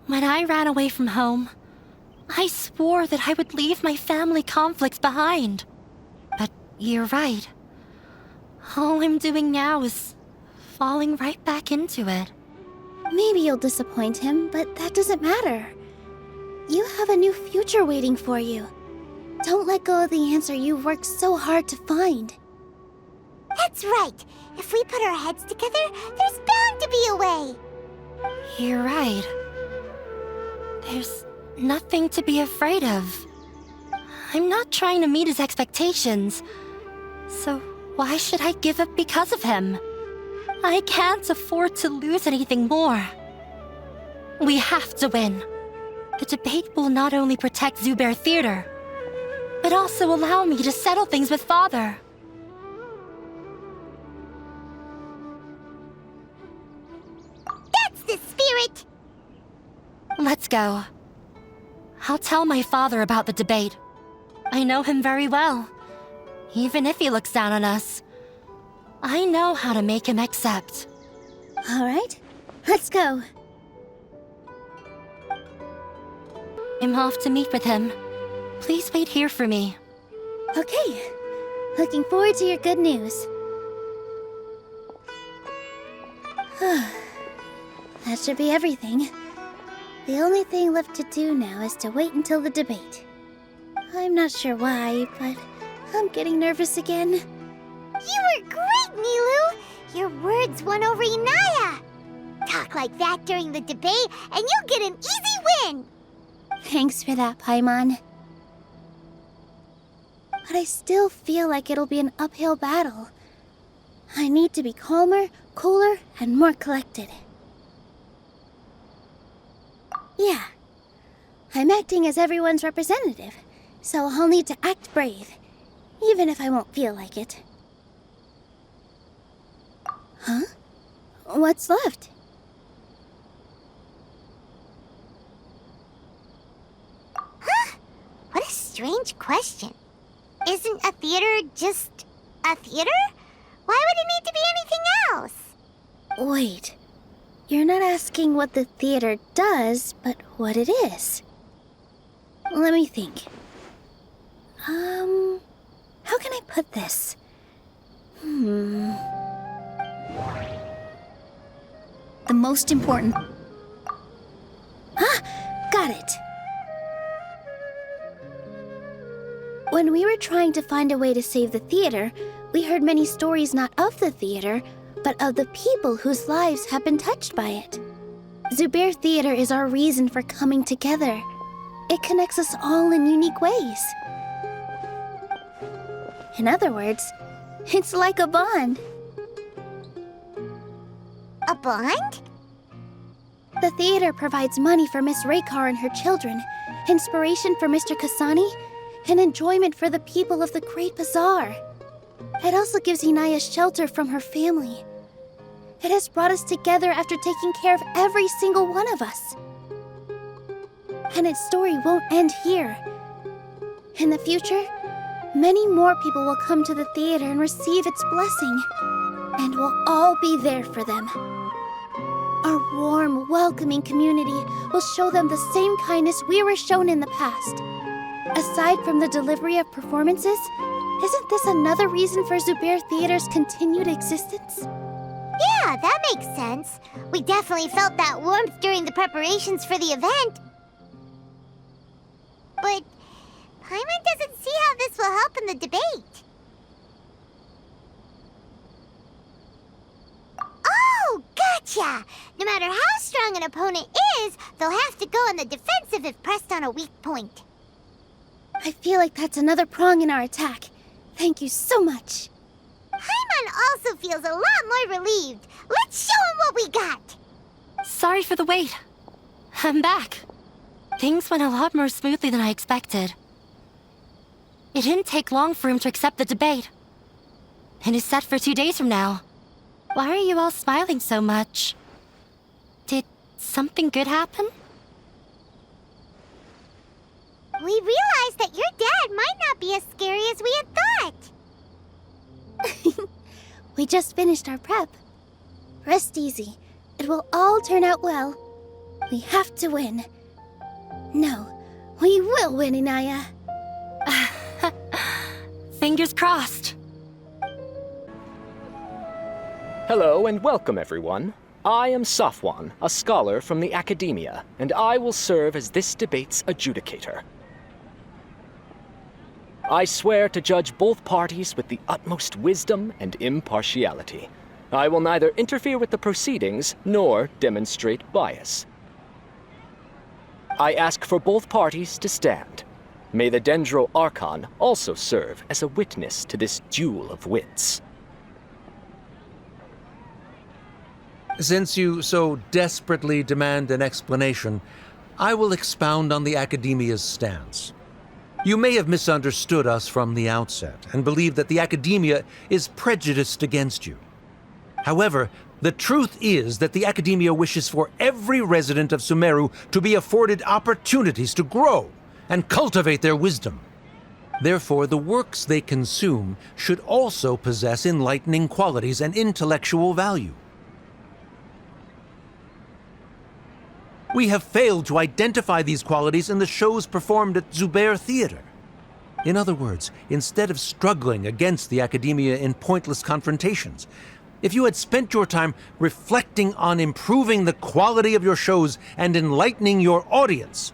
When I ran away from home, I swore that I would leave my family conflicts behind. But you're right. All I'm doing now is falling right back into it. Maybe you'll disappoint him, but that doesn't matter. You have a new future waiting for you. Don't let go of the answer you've worked so hard to find. That's right. If we put our heads together, there's bound to be a way. You're right. There's nothing to be afraid of. I'm not trying to meet his expectations. So why should I give up because of him? I can't afford to lose anything more. We have to win. The debate will not only protect Zubair Theater, but also allow me to settle things with Father. That's the spirit! Let's go. I'll tell my father about the debate. I know him very well. Even if he looks down on us, I know how to make him accept. All right, let's go. I'm off to meet with him. Please wait here for me. Okay, looking forward to your good news. That should be everything. The only thing left to do now is to wait until the debate. I'm not sure why, but I'm getting nervous again. You were great, Nilou! Your words won over Inaya! Talk like that during the debate, and you'll get an easy win! Thanks for that, Paimon. But I still feel like it'll be an uphill battle. I need to be calmer, cooler, and more collected. Yeah, I'm acting as everyone's representative, so I'll need to act brave, even if I won't feel like it. Huh? What's left? Huh? What a strange question. Isn't a theater just a theater? Why would it need to be anything else? Wait, you're not asking what the theater does, but what it is. Let me think. How can I put this? The most important... Got it. When we were trying to find a way to save the theater, we heard many stories not of the theater, but of the people whose lives have been touched by it. Zubair Theater is our reason for coming together. It connects us all in unique ways. In other words, it's like a bond. A bond? The theater provides money for Miss Raykar and her children, inspiration for Mr. Kasani, and enjoyment for the people of the Great Bazaar. It also gives Inaya shelter from her family. It has brought us together after taking care of every single one of us. And its story won't end here. In the future, many more people will come to the theater and receive its blessing, and we'll all be there for them. Our warm, welcoming community will show them the same kindness we were shown in the past. Aside from the delivery of performances, isn't this another reason for Zubair Theater's continued existence? Yeah, that makes sense. We definitely felt that warmth during the preparations for the event. But Paimon doesn't see how this will help in the debate. Oh, gotcha! No matter how strong an opponent is, they'll have to go on the defensive if pressed on a weak point. I feel like that's another prong in our attack. Thank you so much. Paimon also feels a lot more relieved. Let's show him what we got! Sorry for the wait. I'm back. Things went a lot more smoothly than I expected. It didn't take long for him to accept the debate. It is set for 2 days from now. Why are you all smiling so much? Did something good happen? We realized that your dad might not be as scary as we had thought. We just finished our prep. Rest easy. It will all turn out well. We have to win. No, we will win, Inaya. Fingers crossed. Hello and welcome, everyone. I am Safwan, a scholar from the Academia, and I will serve as this debate's adjudicator. I swear to judge both parties with the utmost wisdom and impartiality. I will neither interfere with the proceedings nor demonstrate bias. I ask for both parties to stand. May the Dendro Archon also serve as a witness to this duel of wits. Since you so desperately demand an explanation, I will expound on the Academia's stance. You may have misunderstood us from the outset and believe that the Academia is prejudiced against you. However, the truth is that the Academia wishes for every resident of Sumeru to be afforded opportunities to grow and cultivate their wisdom. Therefore, the works they consume should also possess enlightening qualities and intellectual value. We have failed to identify these qualities in the shows performed at Zubair Theater. In other words, instead of struggling against the Academia in pointless confrontations, if you had spent your time reflecting on improving the quality of your shows and enlightening your audience,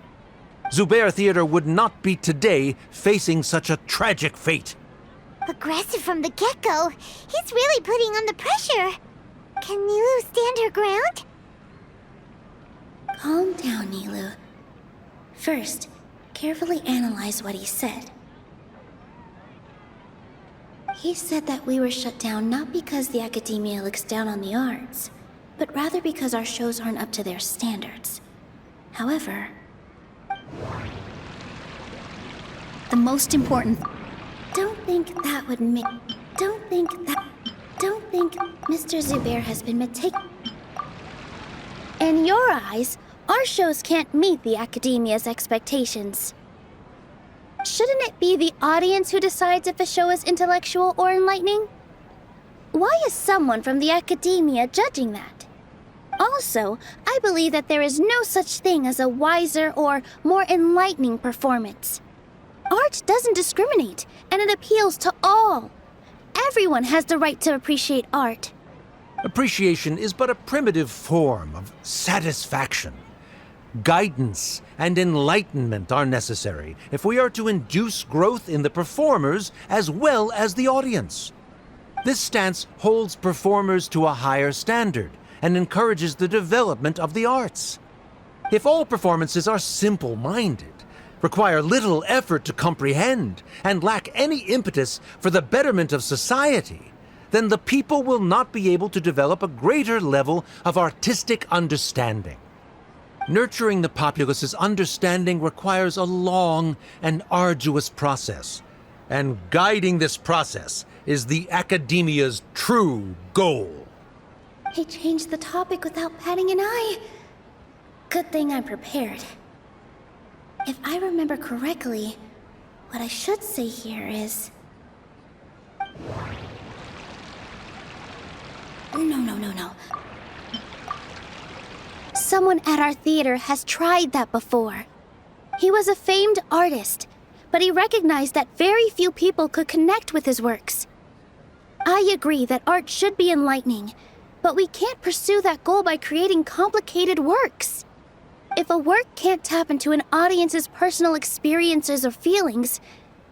Zubair Theater would not be today facing such a tragic fate. Aggressive from the get-go. He's really putting on the pressure. Can Nilou stand her ground? Calm down, Nilou. First, carefully analyze what he said. He said that we were shut down not because the Academia looks down on the arts, but rather because our shows aren't up to their standards. However, The most important... Don't think Mr. Zubair has been In your eyes, our shows can't meet the Academia's expectations. Shouldn't it be the audience who decides if a show is intellectual or enlightening? Why is someone from the Academia judging that? Also, I believe that there is no such thing as a wiser or more enlightening performance. Art doesn't discriminate, and it appeals to all. Everyone has the right to appreciate art. Appreciation is but a primitive form of satisfaction. Guidance and enlightenment are necessary if we are to induce growth in the performers as well as the audience. This stance holds performers to a higher standard and encourages the development of the arts. If all performances are simple-minded, require little effort to comprehend, and lack any impetus for the betterment of society, then the people will not be able to develop a greater level of artistic understanding. Nurturing the populace's understanding requires a long and arduous process, and guiding this process is the Academia's true goal. He changed the topic without batting an eye. Good thing I'm prepared. If I remember correctly, what I should say here is... No. Someone at our theater has tried that before. He was a famed artist, but he recognized that very few people could connect with his works. I agree that art should be enlightening, but we can't pursue that goal by creating complicated works. If a work can't tap into an audience's personal experiences or feelings,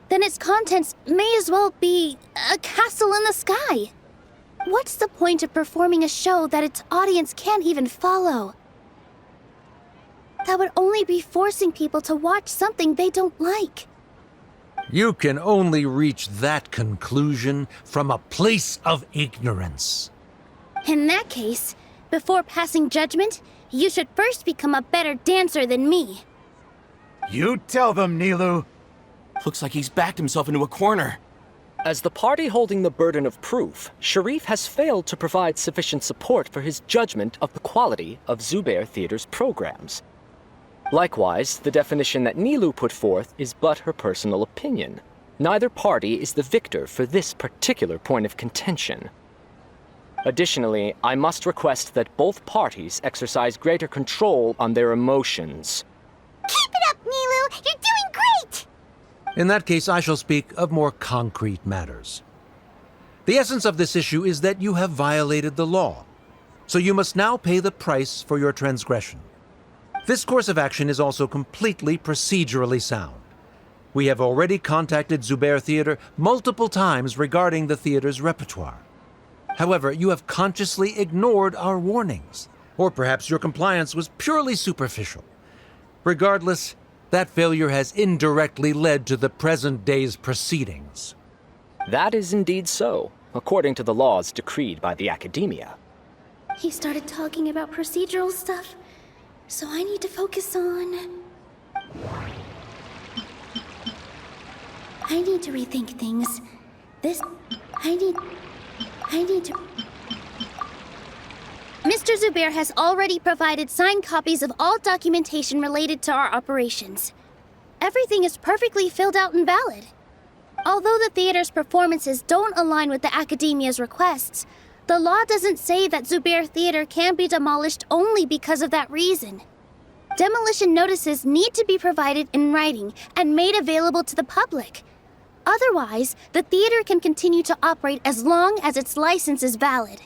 then its contents may as well be a castle in the sky. What's the point of performing a show that its audience can't even follow? That would only be forcing people to watch something they don't like. You can only reach that conclusion from a place of ignorance. In that case, before passing judgment, you should first become a better dancer than me. You tell them, Nilou. Looks like he's backed himself into a corner. As the party holding the burden of proof, Sharif has failed to provide sufficient support for his judgment of the quality of Zubair Theater's programs. Likewise, the definition that Nilou put forth is but her personal opinion. Neither party is the victor for this particular point of contention. Additionally, I must request that both parties exercise greater control on their emotions. Keep it up, Nilou! You're doing great! In that case, I shall speak of more concrete matters. The essence of this issue is that you have violated the law, so you must now pay the price for your transgression. This course of action is also completely procedurally sound. We have already contacted Zubair Theater multiple times regarding the theater's repertoire. However, you have consciously ignored our warnings, or perhaps your compliance was purely superficial. Regardless, That failure has indirectly led to the present day's proceedings. That is indeed so, according to the laws decreed by the Academia. He started talking about procedural stuff, so I need to focus on... I need to rethink things. I need to... Mr. Zubair has already provided signed copies of all documentation related to our operations. Everything is perfectly filled out and valid. Although the theater's performances don't align with the Academia's requests, the law doesn't say that Zubair Theater can be demolished only because of that reason. Demolition notices need to be provided in writing and made available to the public. Otherwise, the theater can continue to operate as long as its license is valid.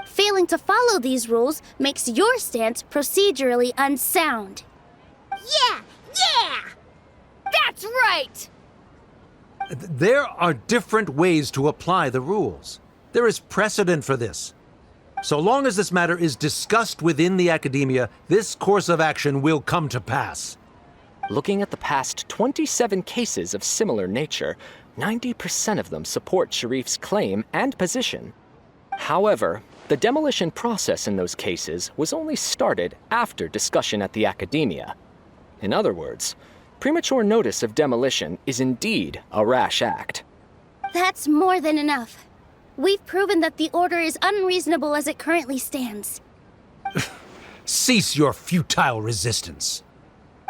Failing to follow these rules makes your stance procedurally unsound. Yeah! That's right! There are different ways to apply the rules. There is precedent for this. So long as this matter is discussed within the Academia, this course of action will come to pass. Looking at the past 27 cases of similar nature, 90% of them support Sharif's claim and position. However, the demolition process in those cases was only started after discussion at the Academia. In other words, premature notice of demolition is indeed a rash act. That's more than enough. We've proven that the order is unreasonable as it currently stands. Cease your futile resistance.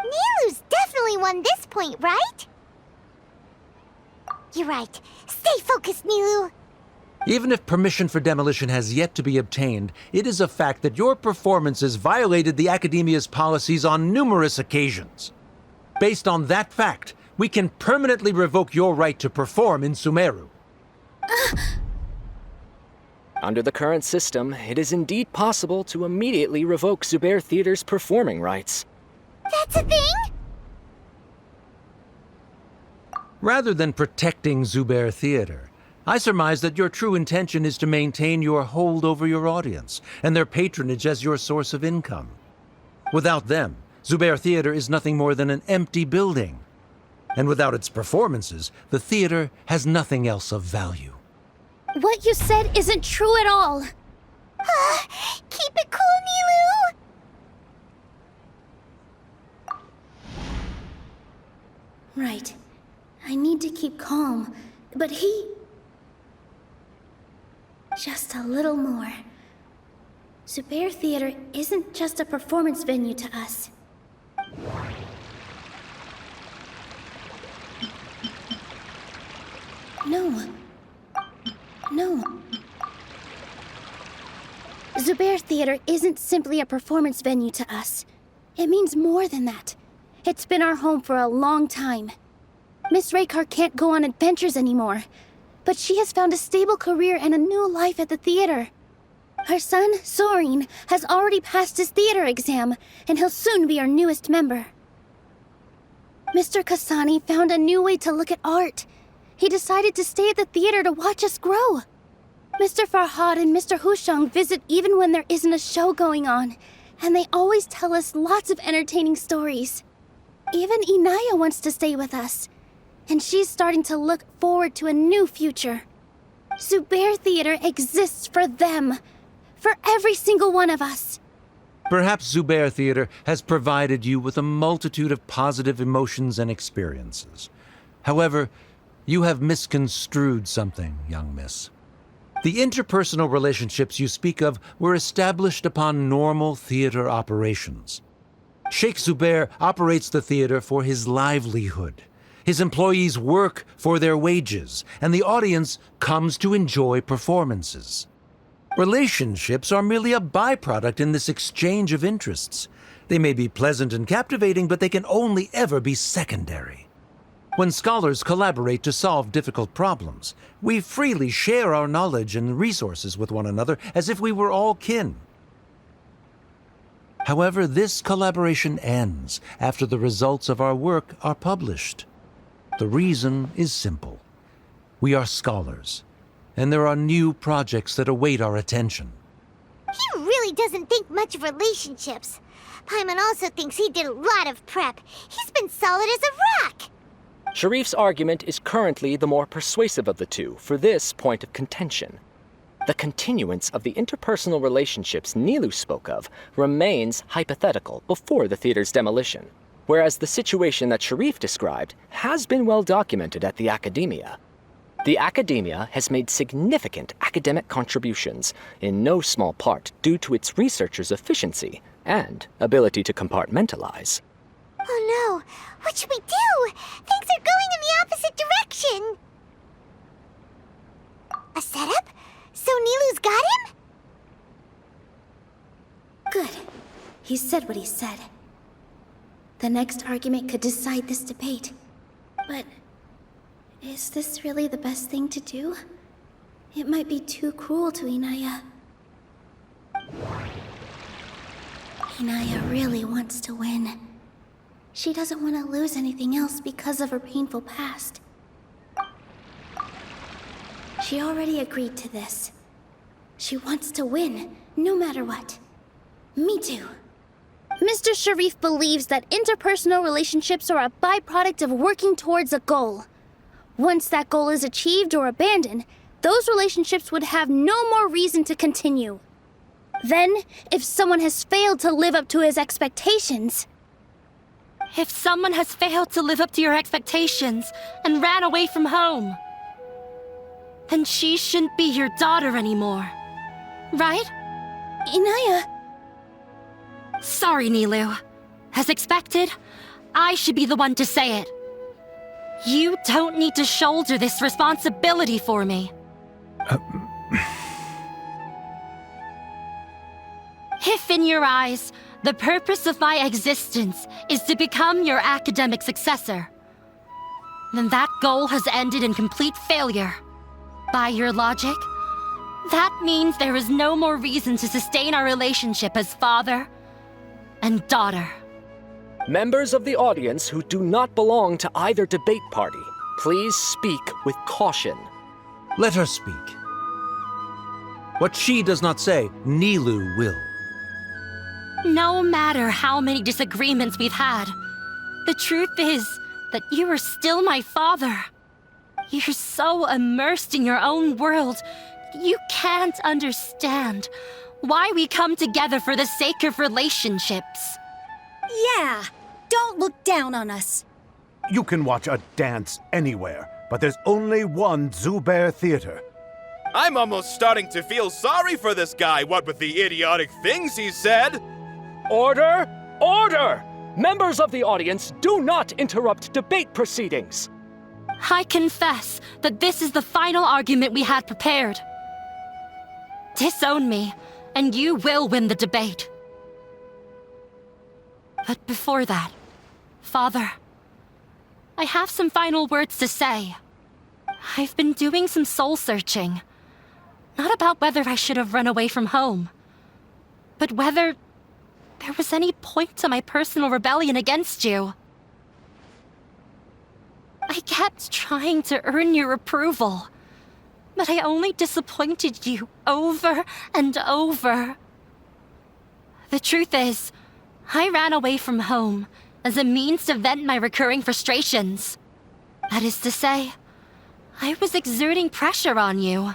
Nilou's definitely won this point, right? You're right. Stay focused, Nilou. Even if permission for demolition has yet to be obtained, it is a fact that your performances violated the Academia's policies on numerous occasions. Based on that fact, we can permanently revoke your right to perform in Sumeru. Under the current system, it is indeed possible to immediately revoke Zubair Theater's performing rights. That's a thing? Rather than protecting Zubair Theater, I surmise that your true intention is to maintain your hold over your audience and their patronage as your source of income. Without them, Zubair Theater is nothing more than an empty building. And without its performances, the theater has nothing else of value. What you said isn't true at all. Keep it cool, Nilou! Right. I need to keep calm, but he... Just a little more. Zubair Theater isn't just a performance venue to us. No. Zubair Theater isn't simply a performance venue to us. It means more than that. It's been our home for a long time. Miss Raykar can't go on adventures anymore, but she has found a stable career and a new life at the theater. Her son, Soren, has already passed his theater exam, and he'll soon be our newest member. Mr. Kasani found a new way to look at art. He decided to stay at the theater to watch us grow. Mr. Farhad and Mr. Hushang visit even when there isn't a show going on, and they always tell us lots of entertaining stories. Even Inaya wants to stay with us, and she's starting to look forward to a new future. Zubair Theater exists for them, for every single one of us. Perhaps Zubair Theater has provided you with a multitude of positive emotions and experiences. However, you have misconstrued something, young miss. The interpersonal relationships you speak of were established upon normal theater operations. Sheikh Zubair operates the theater for his livelihood. His employees work for their wages, and the audience comes to enjoy performances. Relationships are merely a byproduct in this exchange of interests. They may be pleasant and captivating, but they can only ever be secondary. When scholars collaborate to solve difficult problems, we freely share our knowledge and resources with one another as if we were all kin. However, this collaboration ends after the results of our work are published. The reason is simple. We are scholars, and there are new projects that await our attention. He really doesn't think much of relationships. Paimon also thinks he did a lot of prep. He's been solid as a rock. Sharif's argument is currently the more persuasive of the two for this point of contention. The continuance of the interpersonal relationships Nilou spoke of remains hypothetical before the theater's demolition, whereas the situation that Sharif described has been well documented at the Academia. The Academia has made significant academic contributions, in no small part due to its researchers' efficiency and ability to compartmentalize. Oh no, what should we do? Things are going in the opposite direction. A setup? So Nilou's got him? Good. He said what he said. The next argument could decide this debate. But is this really the best thing to do? It might be too cruel to Inaya. Inaya really wants to win. She doesn't want to lose anything else because of her painful past. She already agreed to this. She wants to win, no matter what. Me too. Mr. Sharif believes that interpersonal relationships are a byproduct of working towards a goal. Once that goal is achieved or abandoned, those relationships would have no more reason to continue. Then, if someone has failed to live up to his expectations... If someone has failed to live up to your expectations and ran away from home, then she shouldn't be your daughter anymore. Right? Inaya... Sorry, Nilou. As expected, I should be the one to say it. You don't need to shoulder this responsibility for me. If in your eyes, the purpose of my existence is to become your academic successor, then that goal has ended in complete failure. By your logic, that means there is no more reason to sustain our relationship as father and daughter. Members of the audience who do not belong to either debate party, please speak with caution. Let her speak. What she does not say, Nilou will. No matter how many disagreements we've had, the truth is that you are still my father. You're so immersed in your own world, you can't understand why we come together for the sake of relationships. Yeah, don't look down on us. You can watch a dance anywhere, but there's only one Zubair Theater. I'm almost starting to feel sorry for this guy, what with the idiotic things he said. Order! Order! Members of the audience, do not interrupt debate proceedings. I confess that this is the final argument we had prepared. Disown me, and you will win the debate. But before that, Father, I have some final words to say. I've been doing some soul-searching. Not about whether I should have run away from home, but whether there was any point to my personal rebellion against you. I kept trying to earn your approval, but I only disappointed you over and over. The truth is, I ran away from home as a means to vent my recurring frustrations. That is to say, I was exerting pressure on you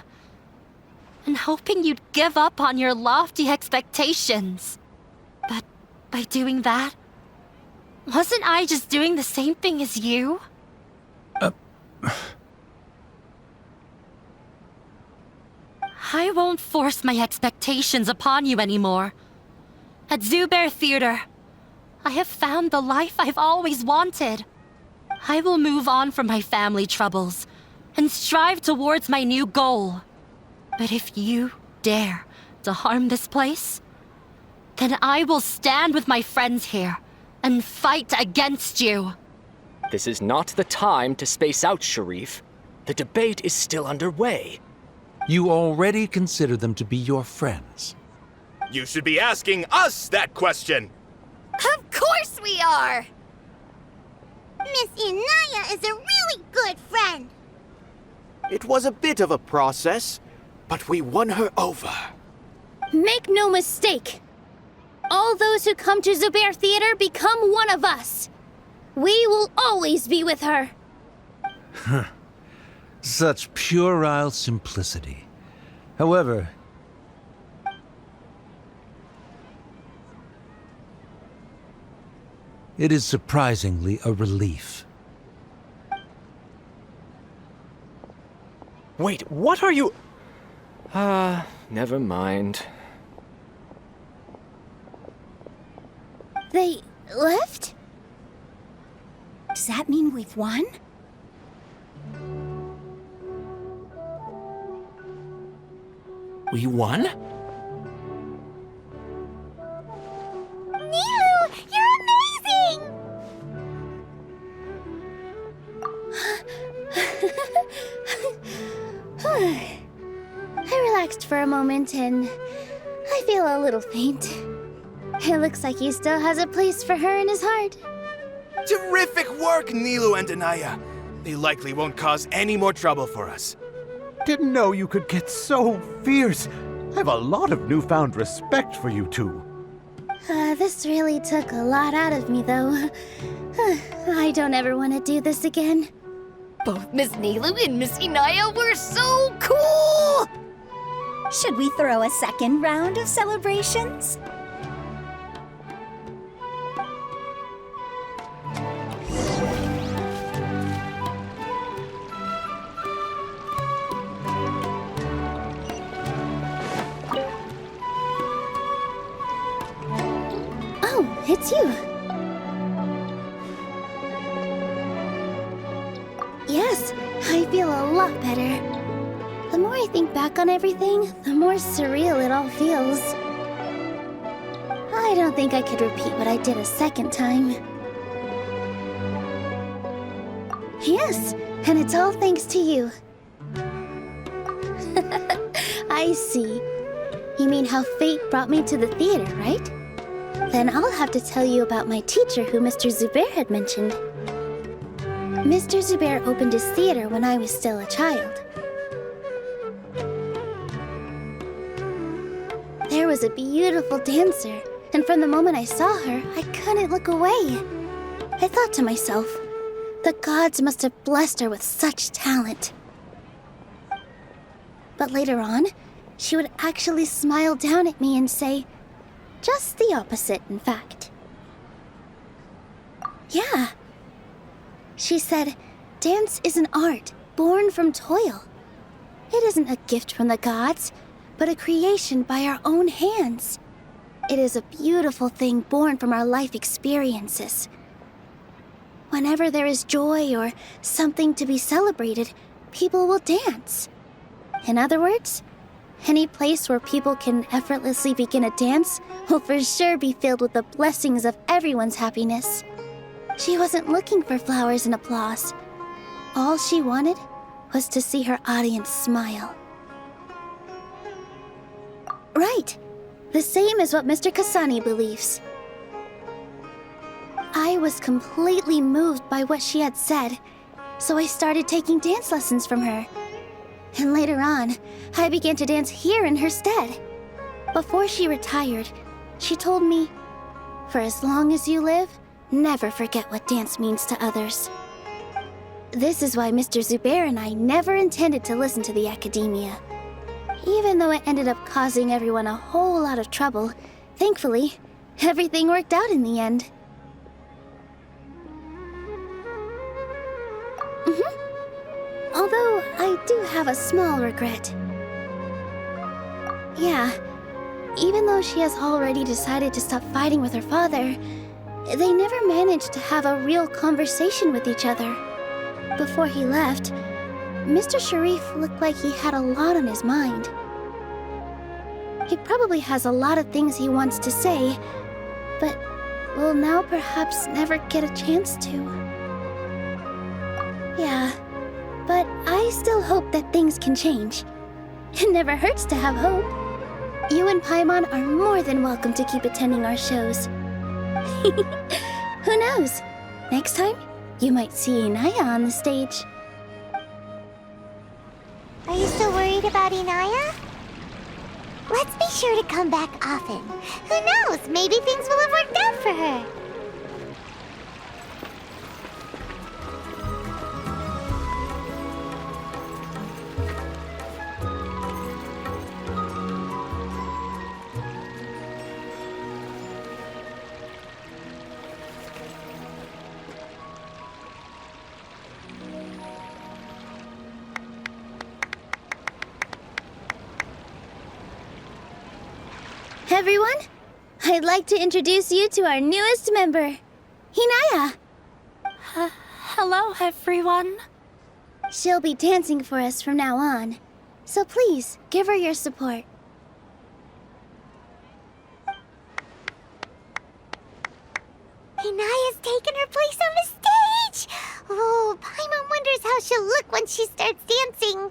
and hoping you'd give up on your lofty expectations. But by doing that, wasn't I just doing the same thing as you? I won't force my expectations upon you anymore. At Zubair Theater, I have found the life I've always wanted. I will move on from my family troubles and strive towards my new goal. But if you dare to harm this place, then I will stand with my friends here and fight against you. This is not the time to space out, Sharif. The debate is still underway. You already consider them to be your friends. You should be asking us that question. Of course we are! Miss Inaya is a really good friend. It was a bit of a process, but we won her over. Make no mistake. All those who come to Zubair Theater become one of us. We will always be with her. Such puerile simplicity. However, it is surprisingly a relief. Wait, what are you... never mind. They left? Does that mean we've won? We won? Nilou, you're amazing! I relaxed for a moment and I feel a little faint. It looks like he still has a place for her in his heart. Terrific work, Nilou and Anaya. They likely won't cause any more trouble for us. Didn't know you could get so fierce. I have a lot of newfound respect for you two. This really took a lot out of me, though. I don't ever want to do this again. Both Miss Nilou and Miss Inaya were so cool! Should we throw a second round of celebrations? Oh, it's you. Yes, I feel a lot better. The more I think back on everything, the more surreal it all feels. I don't think I could repeat what I did a second time. Yes, and it's all thanks to you. I see. You mean how fate brought me to the theater, right? Then I'll have to tell you about my teacher who Mr. Zubair had mentioned. Mr. Zubair opened his theater when I was still a child. There was a beautiful dancer, and from the moment I saw her, I couldn't look away. I thought to myself, the gods must have blessed her with such talent. But later on, she would actually smile down at me and say, just the opposite, in fact. Yeah. She said, dance is an art born from toil. It isn't a gift from the gods, but a creation by our own hands. It is a beautiful thing born from our life experiences. Whenever there is joy or something to be celebrated, people will dance. In other words, any place where people can effortlessly begin a dance will for sure be filled with the blessings of everyone's happiness. She wasn't looking for flowers and applause. All she wanted was to see her audience smile. Right. The same as what Mr. Kasani believes. I was completely moved by what she had said, so I started taking dance lessons from her. And later on, I began to dance here in her stead. Before she retired, she told me, for as long as you live, never forget what dance means to others. This is why Mr. Zubair and I never intended to listen to the academia. Even though it ended up causing everyone a whole lot of trouble, thankfully, everything worked out in the end. Although, I do have a small regret. Yeah, even though she has already decided to stop fighting with her father, they never managed to have a real conversation with each other. Before he left, Mr. Sharif looked like he had a lot on his mind. He probably has a lot of things he wants to say, but will now perhaps never get a chance to. Yeah, but I still hope that things can change. It never hurts to have hope. You and Paimon are more than welcome to keep attending our shows. Who knows? Next time, you might see Inaya on the stage. Are you still worried about Inaya? Let's be sure to come back often. Who knows, maybe things will have worked out for her. Everyone, I'd like to introduce you to our newest member, Hinaya. Hello, everyone. She'll be dancing for us from now on, so please give her your support. Hinaya's taken her place on the stage! Oh, Paimon wonders how she'll look when she starts dancing.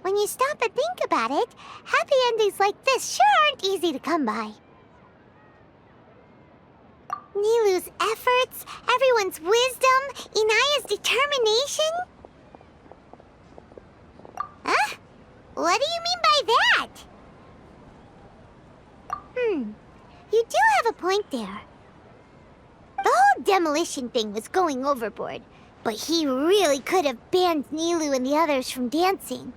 When you stop and think about it, happy endings like this sure aren't easy to come by. Nilou's efforts, everyone's wisdom, Inaya's determination. Huh? What do you mean by that? You do have a point there. The whole demolition thing was going overboard, but he really could have banned Nilou and the others from dancing.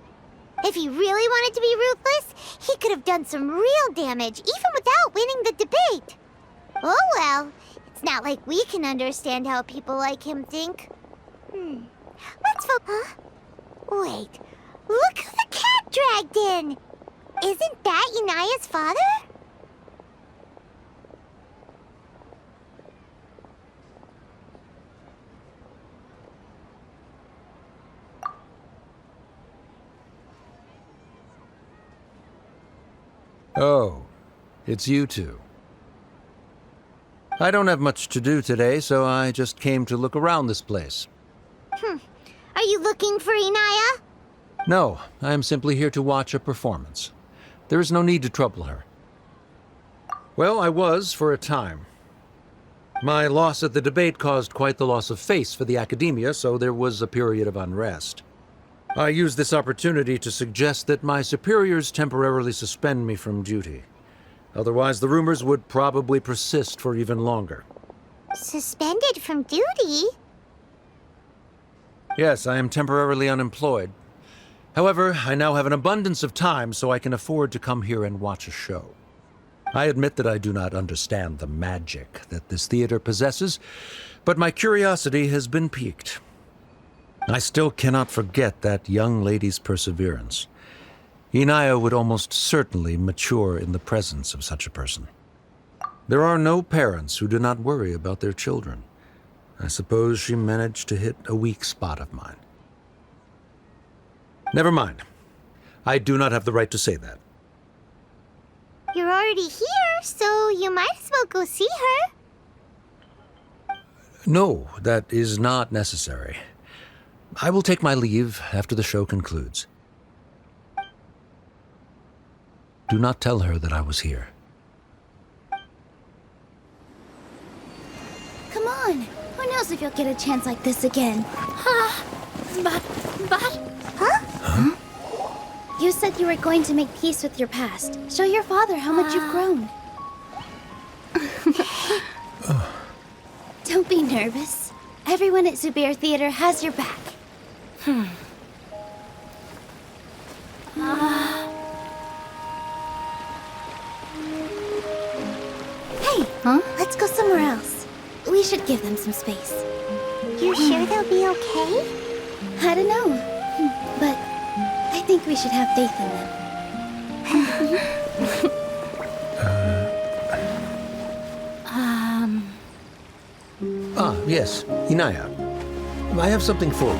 If he really wanted to be ruthless, he could have done some real damage, even without winning the debate. Oh well, it's not like we can understand how people like him think. Let's vote. Huh? Wait, look who the cat dragged in! Isn't that Inaya's father? Oh, it's you two. I don't have much to do today, so I just came to look around this place. Are you looking for Inaya? No, I am simply here to watch a performance. There is no need to trouble her. Well, I was for a time. My loss at the debate caused quite the loss of face for the academia, so there was a period of unrest. I used this opportunity to suggest that my superiors temporarily suspend me from duty. Otherwise, the rumors would probably persist for even longer. Suspended from duty? Yes, I am temporarily unemployed. However, I now have an abundance of time, so I can afford to come here and watch a show. I admit that I do not understand the magic that this theater possesses, but my curiosity has been piqued. I still cannot forget that young lady's perseverance. Inaya would almost certainly mature in the presence of such a person. There are no parents who do not worry about their children. I suppose she managed to hit a weak spot of mine. Never mind. I do not have the right to say that. You're already here, so you might as well go see her. No, that is not necessary. I will take my leave after the show concludes. Do not tell her that I was here. Come on. Who knows if you'll get a chance like this again? But... Huh? You said you were going to make peace with your past. Show your father how much you've grown. Don't be nervous. Everyone at Zubair Theater has your back. Hey, let's go somewhere else. We should give them some space. You sure they'll be okay? I don't know, but I think we should have faith in them. Yes, Inaya. I have something for you.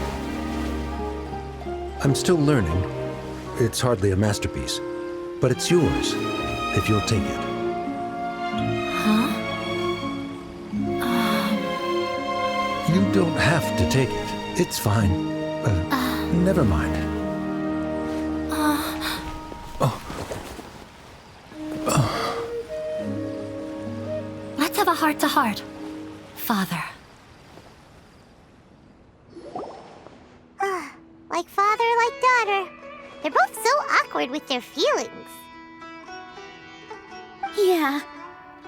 I'm still learning. It's hardly a masterpiece, but it's yours, if you'll take it. You don't have to take it. It's fine. Never mind. Let's have a heart-to-heart, Father. Like father, like daughter. They're both so awkward with their feelings. Yeah,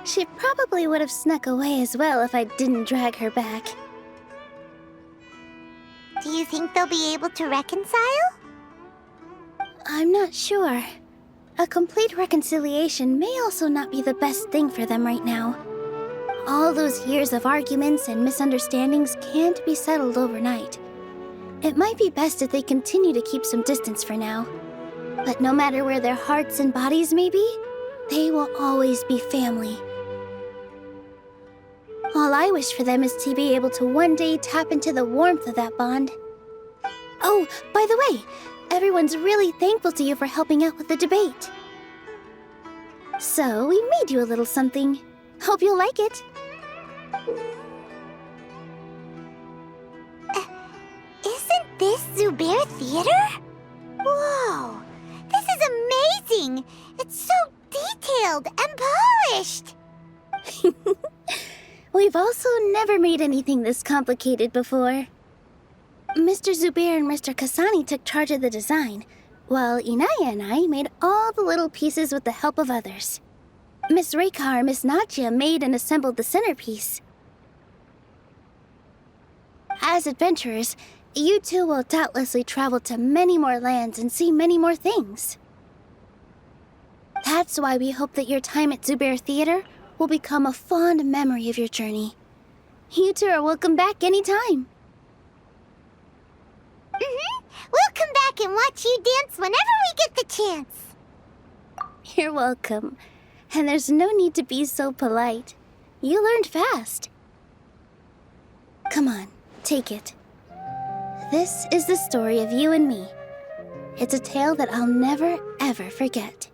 she probably would have snuck away as well if I didn't drag her back. Do you think they'll be able to reconcile? I'm not sure. A complete reconciliation may also not be the best thing for them right now. All those years of arguments and misunderstandings can't be settled overnight. It might be best if they continue to keep some distance for now. But no matter where their hearts and bodies may be, they will always be family. All I wish for them is to be able to one day tap into the warmth of that bond. Oh, by the way, everyone's really thankful to you for helping out with the debate. So, we made you a little something. Hope you'll like it. Isn't this Zubair Theater? Whoa! This is amazing! It's so detailed and polished! We've also never made anything this complicated before. Mr. Zubair and Mr. Kasani took charge of the design, while Inaya and I made all the little pieces with the help of others. Miss Reika or Miss Nadja made and assembled the centerpiece. As adventurers, you two will doubtlessly travel to many more lands and see many more things. That's why we hope that your time at Zubair Theater will become a fond memory of your journey. You two are welcome back anytime. We'll come back and watch you dance whenever we get the chance. You're welcome. And there's no need to be so polite. You learned fast. Come on, take it. This is the story of you and me. It's a tale that I'll never, ever forget.